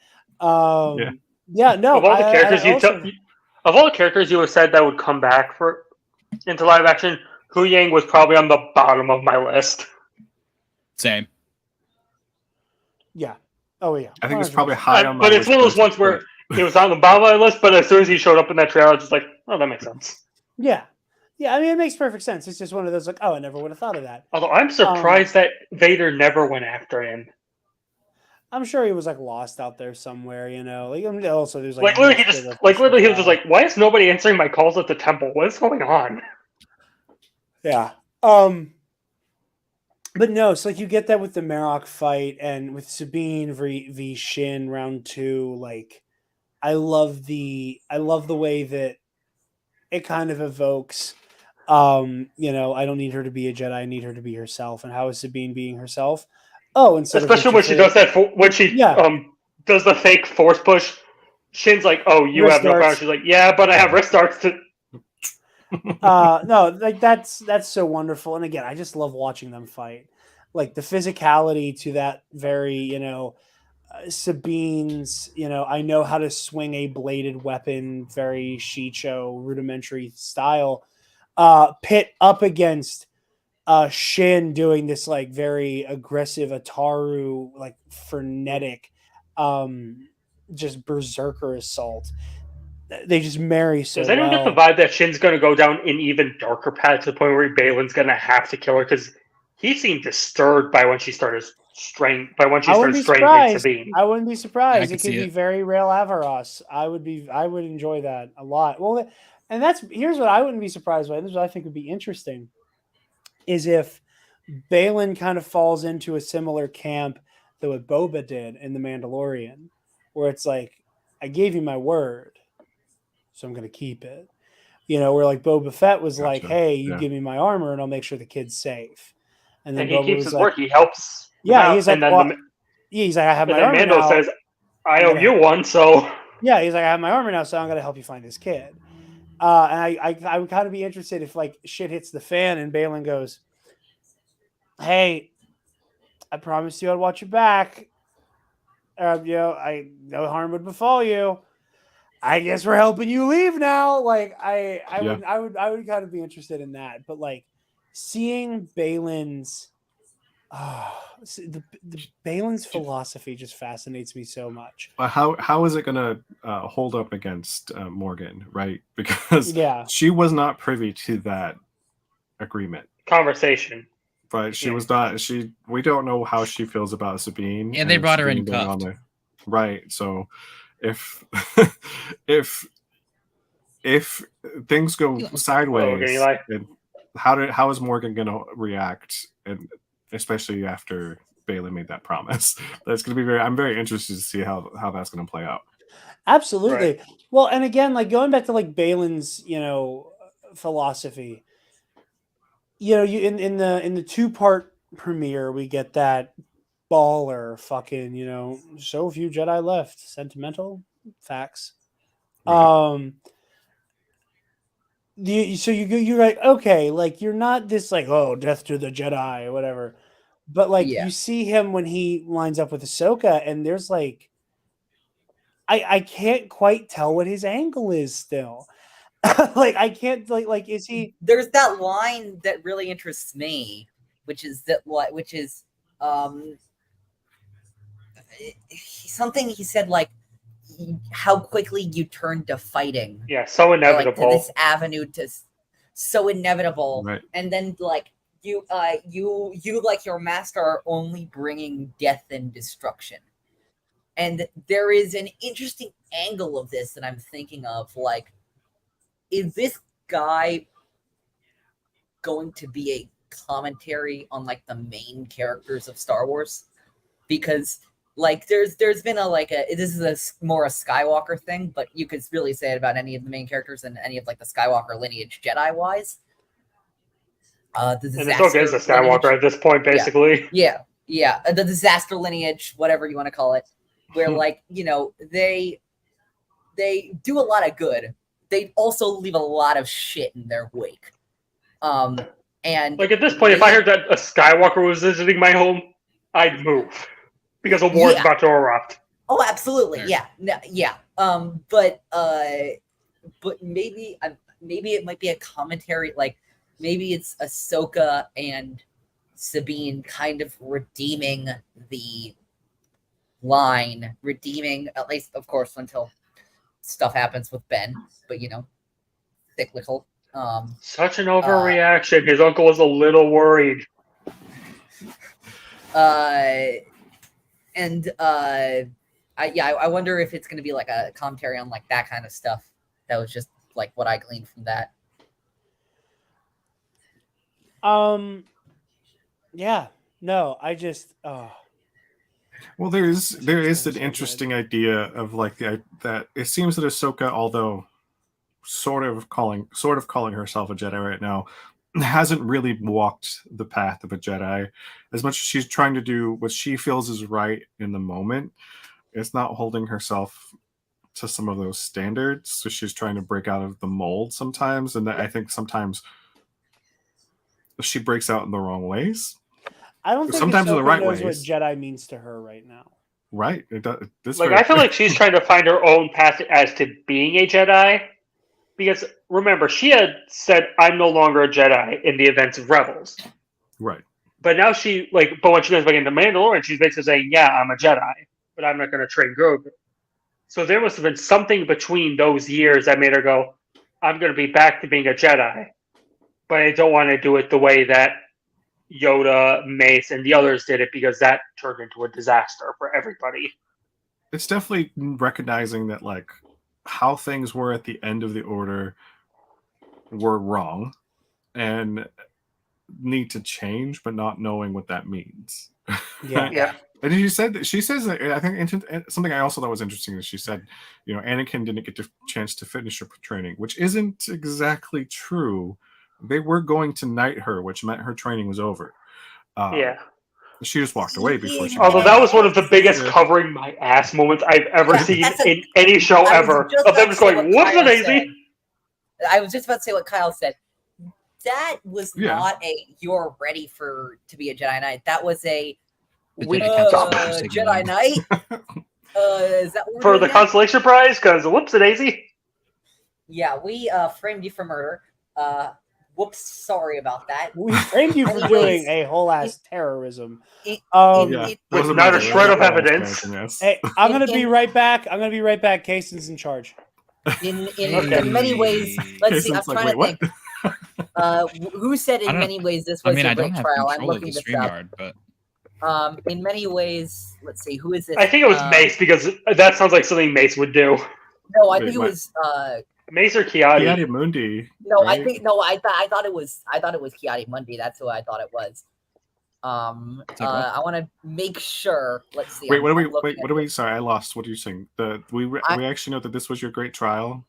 Yeah, no. Of all the characters you have said that would come back into live action, Hu Yang was probably on the bottom of my list. Same. Yeah. Oh yeah. I think it's probably high on my list. But it's one of those ones where he was on the bottom of my list, but as soon as he showed up in that trailer, I was just like, oh, that makes sense. Yeah. Yeah, I mean, it makes perfect sense. It's just one of those like, oh, I never would have thought of that. Although I'm surprised that Vader never went after him. I'm sure he was like lost out there somewhere, you know. Like also there's like literally he was just like, why is nobody answering my calls at the temple? What is going on? Yeah. But no, so like you get that with the Marok fight and with Sabine v Shin round 2. Like, I love the way that it kind of evokes, you know, I don't need her to be a Jedi, I need her to be herself. And how is Sabine being herself? Oh, especially when she does that, when she does the fake force push. Shin's like, "Oh, you have no power." She's like, "Yeah, but I have wrist darts to." No, like that's so wonderful. And again, I just love watching them fight. Like the physicality to that very, you know, Sabine's, you know, I know how to swing a bladed weapon, very Shicho rudimentary style. Pit up against Shin doing this like very aggressive Ataru, like frenetic, just berserker assault. They just marry so well. Does anyone get the vibe that Shin's going to go down an even darker path to the point where Balin's going to have to kill her? Because he seemed disturbed by when she started straying Sabine. I wouldn't be surprised. It could be very Rail Avaros. I would enjoy that a lot. Well, and here's what I wouldn't be surprised by. This is what I think would be interesting, is if Balin kind of falls into a similar camp that what Boba did in The Mandalorian, where it's like, I gave you my word, so I'm going to keep it. You know, where like Boba Fett was like, hey, you give me my armor and I'll make sure the kid's safe. And then he keeps his word. He helps. Yeah, he's like, he's like, I have my armor Mando now. Says, I owe you one, so. Yeah, he's like, I have my armor now, so I'm going to help you find this kid. And I would kind of be interested if like shit hits the fan and Balin goes, hey, I promised you I'd watch your back. You know, no harm would befall you. I guess we're helping you leave now. Like I would kind of be interested in that. But like seeing Balin's the Balin's philosophy just fascinates me so much. How is it gonna hold up against Morgan, right? Because she was not privy to that agreement conversation. Right, she was not. We don't know how she feels about Sabine. Yeah, they brought her in cuffed. Right, so if if things go sideways, and how is Morgan gonna react, and especially after Balin made that promise? That's gonna be I'm very interested to see how that's gonna play out. Absolutely. Right. Well, and again, like going back to like Balin's, you know, philosophy. You know, you in the 2-part premiere, we get that baller fucking, you know, so few Jedi left. Sentimental facts. Right. So you're like, okay, like you're not this like, oh, death to the Jedi or whatever, but like you see him when he lines up with Ahsoka, and there's like, I can't quite tell what his angle is still. Like I can't like is he? There's that line that really interests me, which is something he said, like how quickly you turn to fighting. Yeah, so inevitable. Like, to this avenue to so inevitable, right. And then like you like your master are only bringing death and destruction. And there is an interesting angle of this that I'm thinking of, like, is this guy going to be a commentary on like the main characters of Star Wars? Because like there's been this is more a Skywalker thing, but you could really say it about any of the main characters and any of like the Skywalker lineage Jedi wise. The Ahsoka is a Skywalker lineage. At this point, basically. Yeah. The disaster lineage, whatever you want to call it, where like, you know, they do a lot of good. They also leave a lot of shit in their wake. And like at this point, if I heard that a Skywalker was visiting my home, I'd move because a war is about to erupt. Oh, absolutely, yeah. But maybe it might be a commentary, like maybe it's Ahsoka and Sabine kind of redeeming the line, at least, of course, until stuff happens with Ben, but you know, cyclical. Such an overreaction. His uncle was a little worried. And I wonder if it's going to be like a commentary on like that kind of stuff. That was just like what I gleaned from that. Yeah. No, I just. Oh. Well, there is an interesting idea of like that it seems that Ahsoka, although sort of calling herself a Jedi right now, hasn't really walked the path of a Jedi as much as she's trying to do what she feels is right in the moment. It's not holding herself to some of those standards, so she's trying to break out of the mold sometimes, and I think sometimes she breaks out in the wrong ways. I don't think sometimes Ahsoka in the right knows ways. what Jedi means to her right now. Right. It does. I feel like she's trying to find her own path as to being a Jedi. Because remember, she had said, "I'm no longer a Jedi" in the events of Rebels. Right. But now but when she goes back into Mandalorian, she's basically saying, "Yeah, I'm a Jedi, but I'm not going to train Grogu." So there must have been something between those years that made her go, "I'm going to be back to being a Jedi, but I don't want to do it the way that Yoda, Mace, and the others did it because that turned into a disaster for everybody." It's definitely recognizing that like how things were at the end of the Order were wrong and need to change, but not knowing what that means. Yeah. And she says that I think something I also thought was interesting is she said, Anakin didn't get the chance to finish her training, which isn't exactly true. They were going to knight her, which meant her training was over. She just walked away before she. Although that was one of the biggest covering my ass moments I've ever seen in any show ever. Of them just going, "What's the daisy?" I was just about to say what Kyle said. That was not a "you're ready to be a Jedi Knight." That was a Jedi Knight. Is that what for the consolation prize? Because whoops, a daisy. Yeah, we framed you for murder. Whoops, sorry about that. We framed you for doing a whole ass terrorism. With not a shred of evidence. Hey, I'm gonna be right back. Kason's in charge. In many ways, let's see. I'm trying to think. Who said in many ways this was a great trial? I'm looking this up. But in many ways, let's see. Who is this? I think it was Mace because that sounds like something Mace would do. No, I think it was Mace or Kiadi. Kiadi Mundi. No, right? I thought it was Kiadi Mundi. That's who I thought it was. I want to make sure. Let's see. What are we? Sorry, I lost. What are you saying? We actually know that this was your great trial.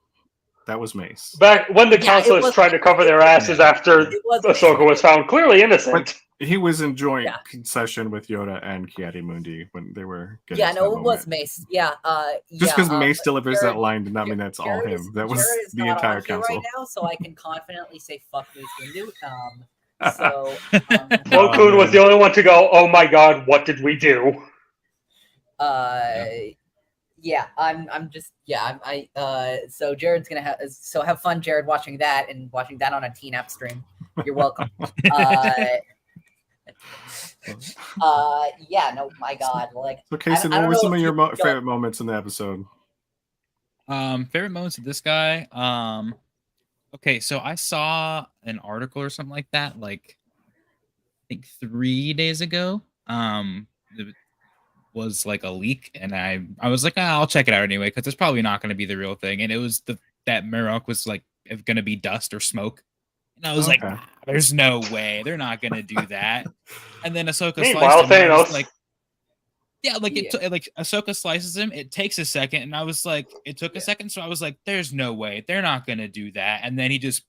That was Mace. Back when the councilors tried to cover their asses after Ahsoka was found clearly innocent. But he was in joint session with Yoda and Kiadi Mundi when they were getting it was Mace. Just because Mace delivers that line did not mean that's all him. That was the entire council. Right now, so I can confidently say "fuck Mace Windu." Plo Koon was the only one to go, "Oh my god, what did we do?" So Jared's gonna have fun, Jared, watching that on a Teen App stream. You're welcome. My god, like. So, Kason, what were some of your favorite moments in the episode? Favorite moments of this guy. Okay, so I saw an article or something like that, like I think 3 days ago. It was like a leak, and I was like, I'll check it out anyway because it's probably not going to be the real thing. And it was that Marok was like going to be dust or smoke, and I was like, there's no way they're not going to do that. And then Ahsoka sliced him, like, Ahsoka slices him. It takes a second, and I was like, it took a second, so I was like, there's no way they're not going to do that. And then he just.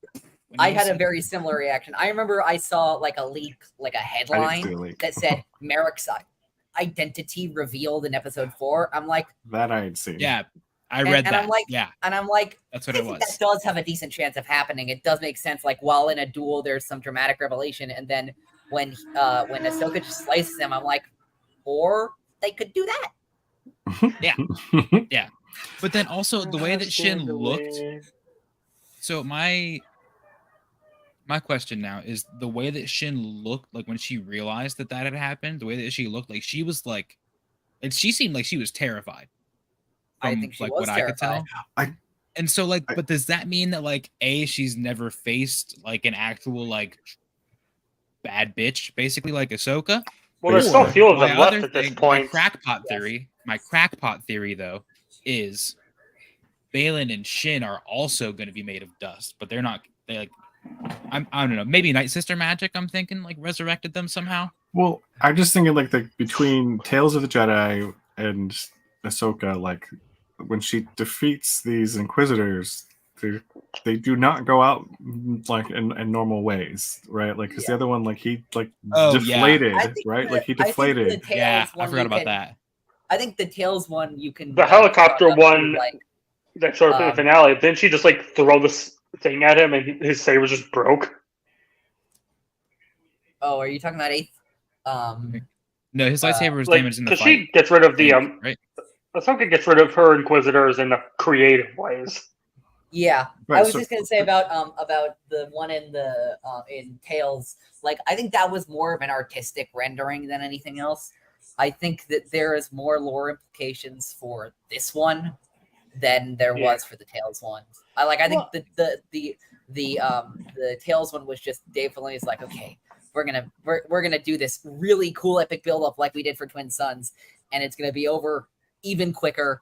I had a very similar reaction. I remember I saw like a leak, like a headline that said Marok's identity revealed in episode 4. I'm like, that I had seen. Yeah, I read that. I'm like, and I'm like, that's what it was. That does have a decent chance of happening. It does make sense. Like while in a duel, there's some dramatic revelation, and then when Ahsoka just slices him, I'm like, or they could do that. Yeah. But then also the way that Shin looked. So my question now is the way that Shin looked, like when she realized that had happened, the way that she looked, like she was like, and she seemed like she was terrified. I think she was terrified. I could tell. And so like, but does that mean that like she's never faced like an actual like bad bitch, basically like Ahsoka? Well, there's so few of them my left other at this thing, point. My crackpot theory, though, is Balin and Shin are also going to be made of dust, but they're not. They like, I don't know. Maybe Night Sister magic. I'm thinking like resurrected them somehow. Well, I'm just thinking like between Tales of the Jedi and Ahsoka, like when she defeats these Inquisitors, they do not go out like in normal ways, right? Like because the other one, like he like deflated, right? Like he deflated. I forgot about that. I think the Tales one you can. The helicopter one, that showed up in the finale. Didn't she just like throw this thing at him and his saber just broke? Oh, are you talking about Eighth? No, his lightsaber was damaged in the fight. Because she gets rid of the right? Ahsoka gets rid of her Inquisitors in the creative ways. Yeah, right, I was just gonna say about the one in the in Tales. Like, I think that was more of an artistic rendering than anything else. I think that there is more lore implications for this one than there was for the Tales one. I think the Tales one was just Dave Filoni's like, okay, we're gonna do this really cool epic build up like we did for Twin Sons, and it's gonna be over even quicker.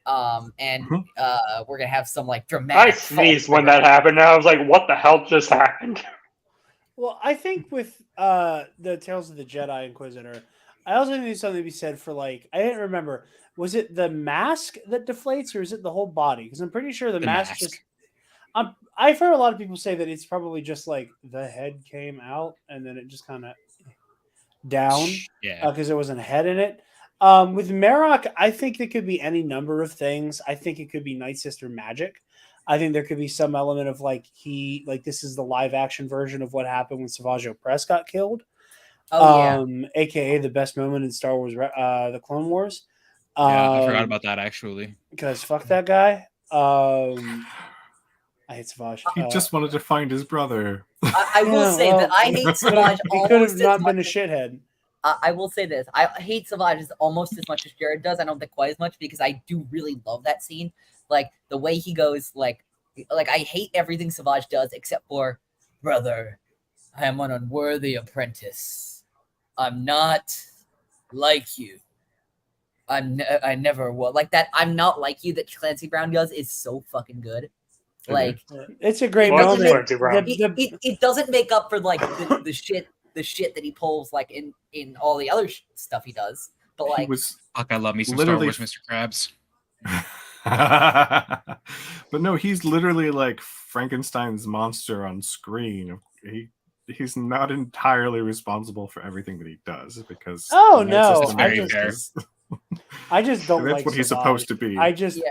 We're gonna have some like dramatic. I sneezed when that happened, and I was like, "What the hell just happened?" Well, I think with the Tales of the Jedi Inquisitor, I also think there's something to be said for like I didn't remember. Was it the mask that deflates, or is it the whole body? Because I'm pretty sure the mask just. I've heard a lot of people say that it's probably just like the head came out and then it just kind of down, because there wasn't a head in it. With Marok, I think it could be any number of things. I think it could be Night Sister magic. I think there could be some element of like this is the live action version of what happened when Savage Opress got killed. AKA the best moment in Star Wars, the Clone Wars. I forgot about that actually. Because fuck that guy. I hate Savage. He just wanted to find his brother. I will say that I hate Savage. He could have not been a shithead. I will say this. I hate Savage almost as much as Jarod does. I don't think quite as much because I do really love that scene. Like the way he goes, like I hate everything Savage does except for, brother, I am an unworthy apprentice. I'm not like you. I never will. Like that I'm not like you that Clancy Brown does is so fucking good. Like it's a great moment. It doesn't make up for like the shit that he pulls like in all the other stuff he does. But like, I love me some Star Wars, Mr. Krabs. But no, he's literally like Frankenstein's monster on screen. He's not entirely responsible for everything that he does because I just don't that's like what he's Savage. supposed to be. I just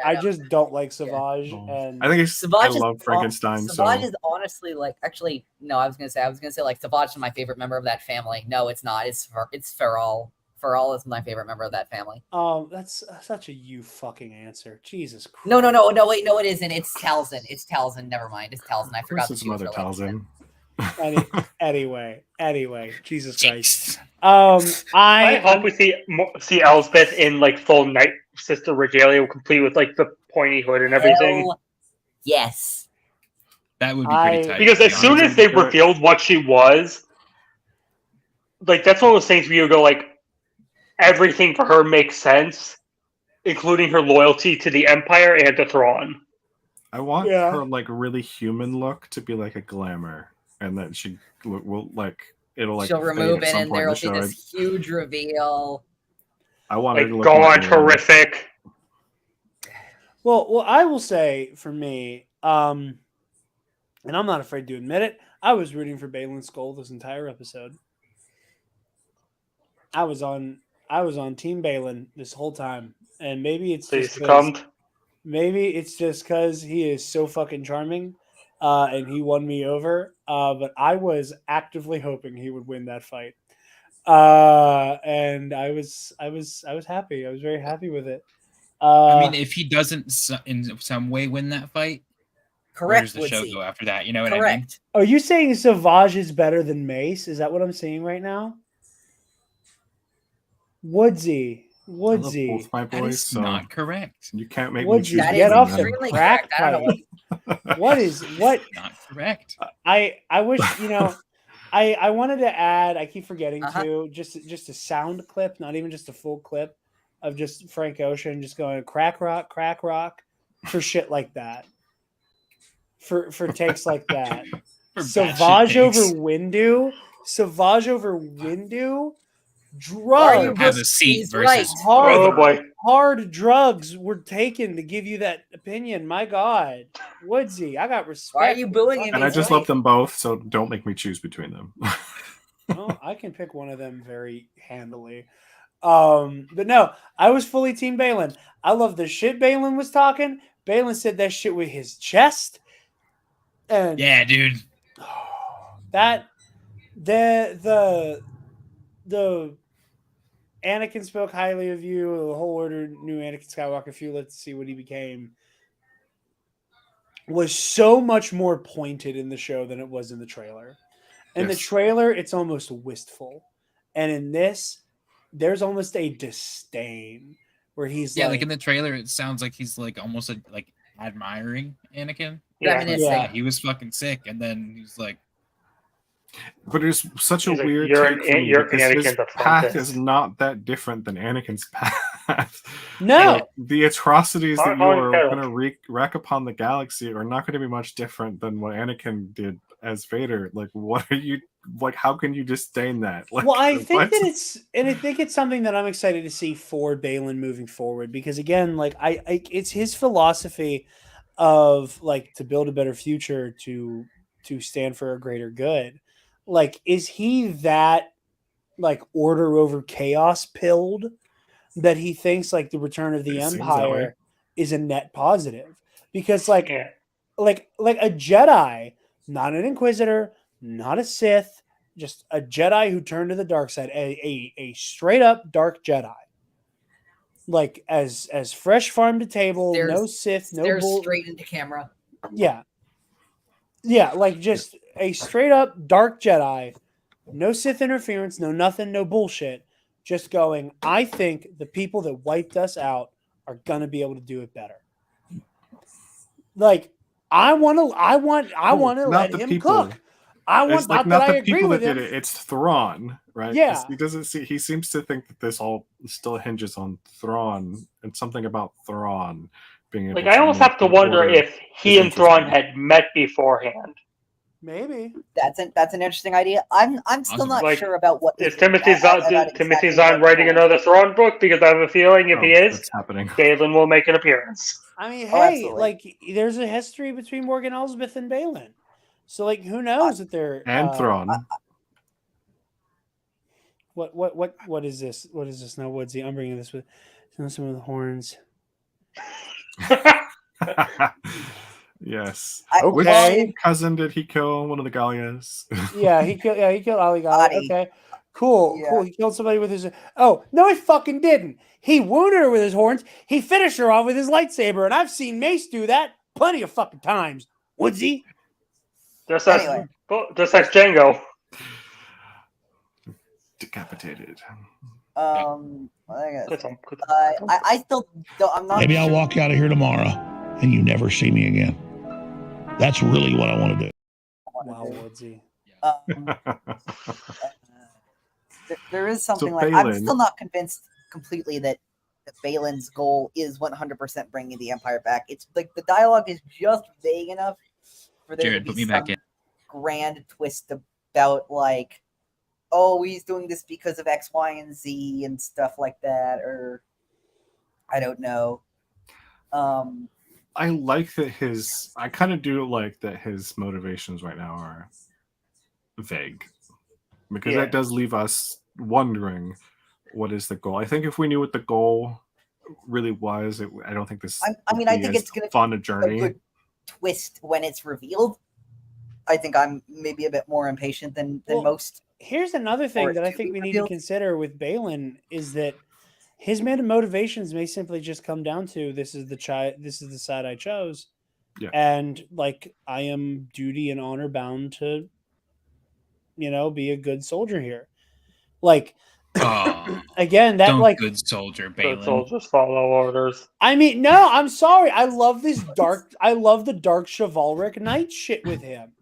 don't like Savage, and I think I love Frankenstein. Savage is honestly like actually no. I was gonna say like Savage is my favorite member of that family. No, it's not. It's Farrell. Farrell is my favorite member of that family. Oh, that's such a you fucking answer. Jesus Christ. No, wait, no, it isn't. It's Talzin. It's Talzin. Never mind. It's Talzin. I forgot his mother Talzin. Anyway, Jesus Christ. I hope we see Elsbeth in like full Night Sister regalia, complete with like the pointy hood and everything. Yes, that would be pretty tight. Because as soon as they revealed what she was, like that's one of those things where you go like, everything for her makes sense, including her loyalty to the Empire and to Thrawn. I want her like really human look to be like a glamour. And then she will like it'll like she'll remove it, and there'll be this huge reveal. I want her to look go on horrific. Well, I will say for me, and I'm not afraid to admit it, I was rooting for Baylan Skoll this entire episode. I was on Team Baylan this whole time, and maybe it's just because he is so fucking charming. And he won me over, but I was actively hoping he would win that fight, and I was happy. I was very happy with it. I mean, if he doesn't in some way win that fight, correct? Where's the show go after that? You know what I mean? Are you saying Savage is better than Mace? Is that what I'm saying right now? Woodsy. Both my boys, that is not correct. You can't make me choose. Get off the crack pipe. What? Not correct. I wish I wanted to add. I keep forgetting to just a sound clip, not even just a full clip of just Frank Ocean just going crack rock for shit like that. For takes like that. Savage over Windu. Drugs. Have a seat versus right. Hard drugs were taken to give you that opinion. My God, Woodsy, I got respect. Why are you booing him? And I just love them both, so don't make me choose between them. Well, I can pick one of them very handily. But no, I was fully Team Balin. I love the shit Balin was talking. Balin said that shit with his chest. And yeah, dude. That the Anakin spoke highly of you. The whole order knew Anakin Skywalker. If you let's see what he became, was so much more pointed in the show than it was in the trailer. In the trailer, it's almost wistful, and in this, there's almost a disdain where he's like in the trailer, it sounds like he's like almost like admiring Anakin. Yeah, he was fucking sick, and then he's like. But it's such a weird take for me because his path is not that different than Anakin's path. No. Like, the atrocities that you are going to wreak upon the galaxy are not going to be much different than what Anakin did as Vader. Like, what are you like? How can you disdain that? Like, well, I think that I think it's something that I'm excited to see for Balin moving forward because again, like it's his philosophy of like to build a better future to stand for a greater good. Like, is he that like order over chaos pilled that he thinks like the return of the Empire is a net positive? Because like a Jedi, not an Inquisitor, not a Sith, just a Jedi who turned to the dark side, a straight up dark Jedi. Like as fresh farm to table, no Sith, no bull, straight into camera. Yeah. Yeah, like just a straight up dark Jedi, no Sith interference, no nothing, no bullshit. Just going, I think the people that wiped us out are gonna be able to do it better. Like, I want to let him cook. I want like not not that the I agree people with that him. did it. It's Thrawn, right? Yeah. He doesn't see. He seems to think that this all still hinges on Thrawn and something about Thrawn being able. Like, I almost have to wonder if he and Thrawn had met beforehand. Maybe that's an interesting idea. I'm still not sure about what is Timothy Zahn writing another Thrawn book, because I have a feeling if he is, Balin will make an appearance. I mean, hey, like there's a history between Morgan Elsbeth and Balin, so like who knows that they're and Thrawn. What is this? What is this now, Woodsy? I'm bringing this with some of the horns. Yes. Okay. Which cousin did he kill? One of the Gallias. He killed Ali Gali. Okay. Cool. He killed somebody with his. Oh no, he fucking didn't. He wounded her with his horns. He finished her off with his lightsaber, and I've seen Mace do that plenty of fucking times. Woodsy. Just like Django. Decapitated. I still don't. I'm not. Maybe I'll walk out of here tomorrow, and you never see me again. That's really what I want to do. Wow, Woodsy. There is something like I'm still not convinced completely that Balin's goal is 100% bringing the Empire back. It's like the dialogue is just vague enough for there to be some grand twist about like, oh, he's doing this because of X, Y, and Z and stuff like that, or I don't know. I like that I kind of do like that his motivations right now are vague, because that does leave us wondering what is the goal. I think if we knew what the goal really was, I don't think this. I think it's going to fun a journey. A good twist when it's revealed. I think I'm maybe a bit more impatient than most. Here's another thing that I think we need to consider with Balin is that his motivations may simply just come down to this is the side I chose, and like I am duty and honor bound to, be a good soldier here. Like, again, that like good soldier, Balin. Good soldiers follow orders. I mean, no, I'm sorry. I love the dark chivalric knight shit with him.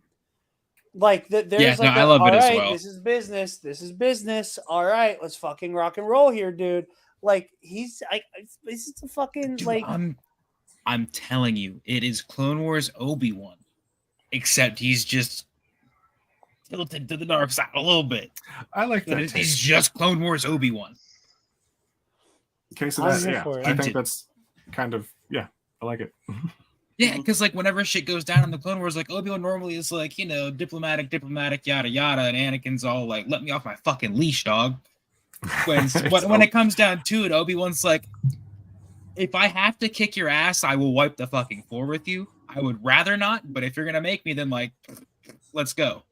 Like there's I love it as well. This is business. This is business. All right, let's fucking rock and roll here, dude. Like he's like this is a fucking Dude, like. I'm telling you, it is Clone Wars Obi-Wan, except he's just tilted to the dark side a little bit. I like that. He's just Clone Wars Obi-Wan. Okay, so that's I think that's kind of I like it. Yeah, because like whenever shit goes down in the Clone Wars, like Obi-Wan normally is like, diplomatic, yada yada, and Anakin's all like, "Let me off my fucking leash, dog." When it comes down to it, Obi-Wan's like, "If I have to kick your ass, I will wipe the fucking floor with you. I would rather not, but if you're gonna make me, then like, let's go."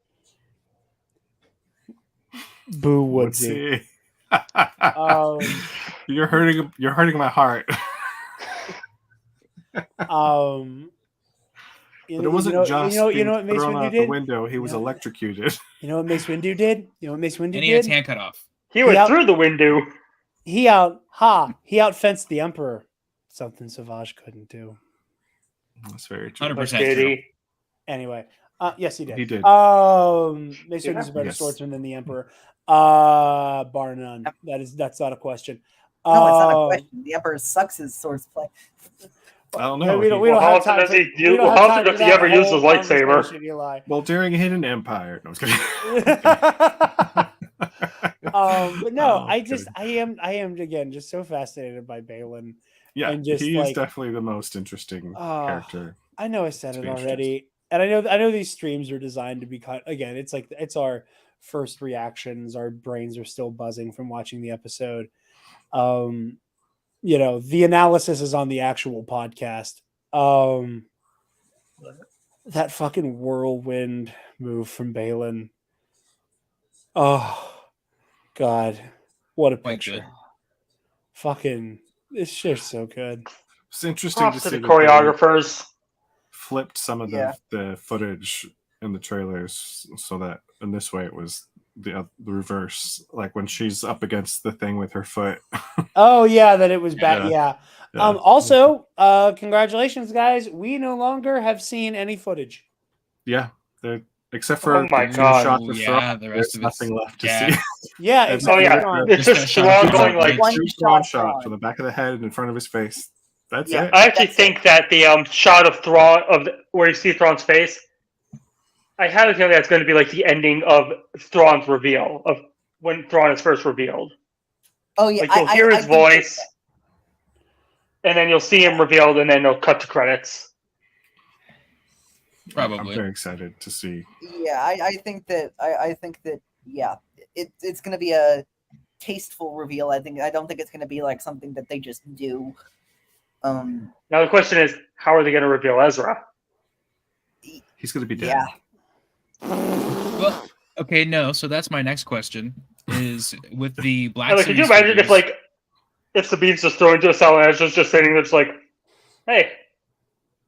Boo Woodsy. You're hurting my heart. But it wasn't just you know what Mace thrown Windu out did? the window. He was electrocuted. You know what Mace Windu did? And he had his hand cut off. He went through the window. He outfenced the Emperor. Something Savage couldn't do. That's very true. 100% true. Anyway, yes, he did. He did. Mace Windu's a better swordsman than the Emperor. Bar none. That's not a question. No, it's not a question. The Emperor sucks his swordplay. I don't know. We don't How have time. often does he ever use his lightsaber? Well, during Hidden Empire. No, I was kidding. But no, I am again just so fascinated by Balin. Yeah, and just, he like, is definitely the most interesting character. I know I said it already, and I know these streams are designed to be again. It's like it's our first reactions. Our brains are still buzzing from watching the episode. The analysis is on the actual podcast. That fucking whirlwind move from Balin. Oh God, what a picture! Fucking, it's just so good. It's interesting to see the choreographers flipped some of the footage in the trailers so that in this way it was the reverse, like when she's up against the thing with her foot. Oh yeah, that it was bad. Yeah. Also, congratulations, guys. We no longer have seen any footage. Yeah, except for the shot of the rest of nothing left to see. Yeah. It's just Thrawn going like two Thrawn shots from the back of the head and in front of his face. That's it. I actually think that the shot of Thrawn where you see Thrawn's face, I have a feeling that's going to be like the ending of Thrawn's reveal of when Thrawn is first revealed. Oh yeah, like you'll hear his voice, and then you'll see him revealed, and then they'll cut to credits. Probably. I'm very excited to see. Yeah, I think that it's going to be a tasteful reveal. I don't think it's going to be like something that they just do. Now the question is, how are they going to reveal Ezra? He's going to be dead. Yeah. Well, okay, no. So that's my next question: is with the Black. Could you imagine if Sabine's just thrown into a cell and Ezra's just sitting there, just like, "Hey,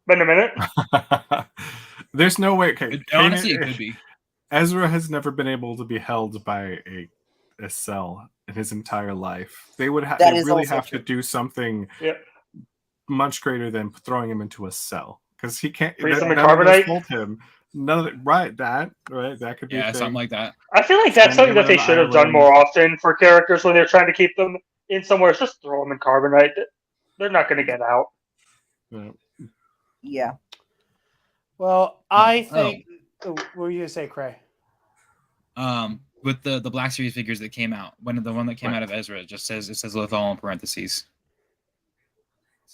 been a minute." There's no way. Okay, honestly, it could be. Ezra has never been able to be held by a cell in his entire life. They would they really have to do something much greater than throwing him into a cell because he can't. Freeze him in carbonite. Hold him. That could be something like that. I feel like that's something that they should have done more often for characters when they're trying to keep them in somewhere. It's just throw them in carbonite. They're not going to get out. Yeah. Well, I think. What were you gonna say, Cray? With the Black Series figures that came out, the one that came out of Ezra, it says Lothal in parentheses.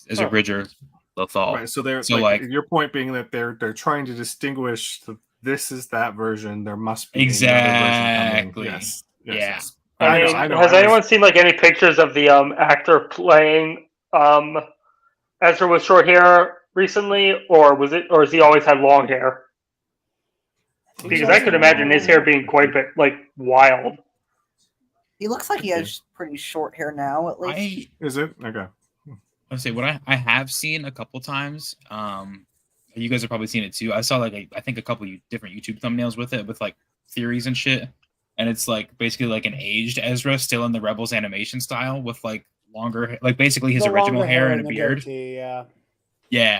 Ezra Bridger, Lothal. Right. So they're your point being that they're trying to distinguish this is that version. There must be exactly. Yes. Yeah. I know. Has anyone seen like any pictures of the actor playing Ezra with short hair recently, or has he always had long hair? Because I could imagine his hair being quite a bit like wild. He looks like he has pretty short hair now, at least. Is it? Okay. I'll say what I have seen a couple times. You guys have probably seen it too. I saw I think a couple different YouTube thumbnails with it, with like theories and shit. And it's like basically like an aged Ezra still in the Rebels animation style with like longer, like basically his original hair and a beard. Goatee, Yeah.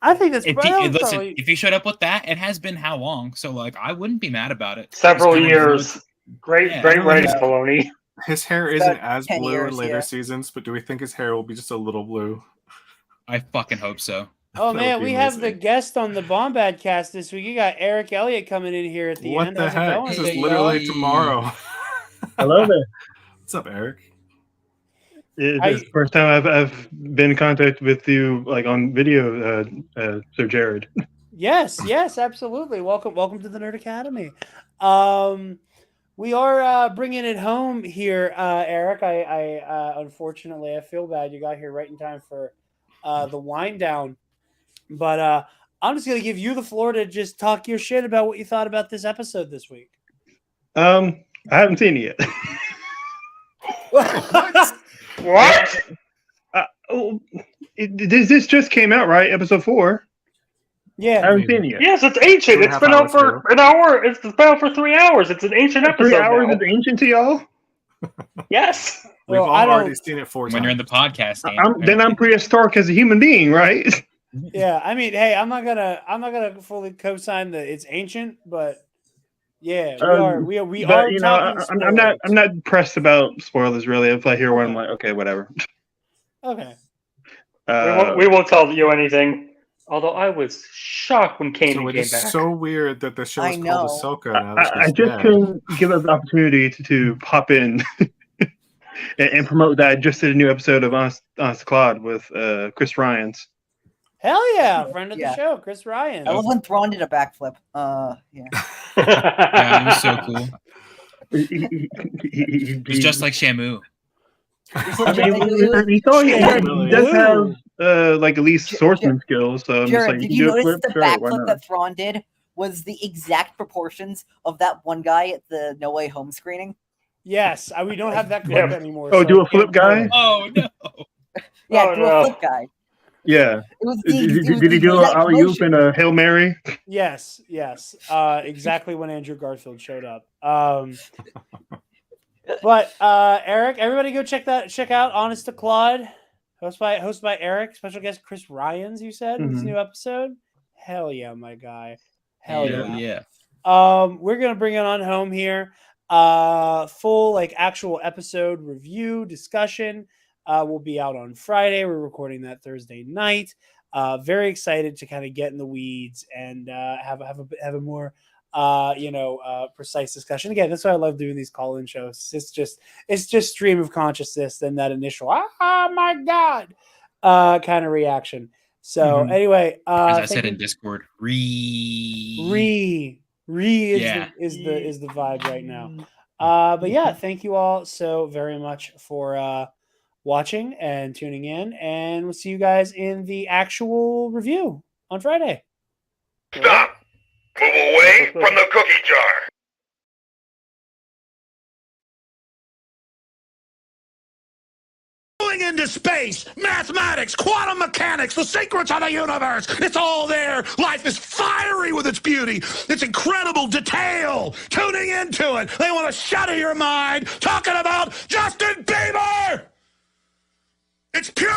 I think that's listen. If he showed up with that, it has been how long? So like, I wouldn't be mad about it. Several years. Great writing, Filoni. His hair isn't as blue in later seasons, but do we think his hair will be just a little blue? I fucking hope so. Oh man, we have the guest on the Bombad cast this week. You got Eric Elliott coming in here at the end. What the heck? This is literally tomorrow. Hello there. What's up, Eric? It's the first time I've been in contact with you, like on video, Sir Jarod. Yes, absolutely. Welcome to the Nerd Academy. We are bringing it home here, Eric. I unfortunately, I feel bad. You got here right in time for the wind down, but I'm just gonna give you the floor to just talk your shit about what you thought about this episode this week. I haven't seen it yet. What? This just came out, right? Episode 4. Yeah, I haven't seen it yet. Yes, it's ancient. It's been out for an hour. It's been out for 3 hours. It's an ancient episode. 3 hours now. is ancient to y'all? Yes. We've all already seen it 4 times. When you're in the podcast game. Then I'm prehistoric as a human being, right? Yeah, I mean, hey, I'm not gonna fully co-sign that it's ancient, but yeah, we are. You know, I'm not pressed about spoilers really. If I hear one, I'm like, okay, whatever. Okay. We won't tell you anything. Although I was shocked when Kanan came back. It's so weird that the show is called Ahsoka. I just couldn't give up the opportunity to pop in and promote that I just did a new episode of Honest to Claude with Chris Ryans. Hell yeah, friend of the show, Chris Ryan. I love when Thrawn did a backflip. Yeah. Yeah, it was so cool. It's just like Shamu. I mean, he does have like at least swordsman skills. So I'm just like, did you notice the backflip that Thrawn did was the exact proportions of that one guy at the No Way Home screening? Yes, we don't have that clip anymore. Oh, so do a flip guy? Oh no! Yeah, do a flip guy. Yeah. Did he do an alley-oop and a Hail Mary? Yes. Exactly when Andrew Garfield showed up. But Eric, everybody go check out Honest to Claude, hosted by Eric, special guest Chris Ryans. You said in this new episode. Hell yeah, my guy. Hell yeah. We're gonna bring it on home here. Full like actual episode review discussion. Will be out on Friday. We're recording that Thursday night. Very excited to kind of get in the weeds and have a more precise discussion. Again, that's why I love doing these call-in shows. It's just stream of consciousness than that initial my god kind of reaction. So anyway, as I said in Discord, is the vibe right now. But yeah, thank you all so very much for watching and tuning in, and we'll see you guys in the actual review on Friday. Stop! Move away from the cookie jar! Going into space, mathematics, quantum mechanics, the secrets of the universe. It's all there. Life is fiery with its beauty, its incredible detail. Tuning into it, they want to shatter your mind talking about Justin Bieber. It's pure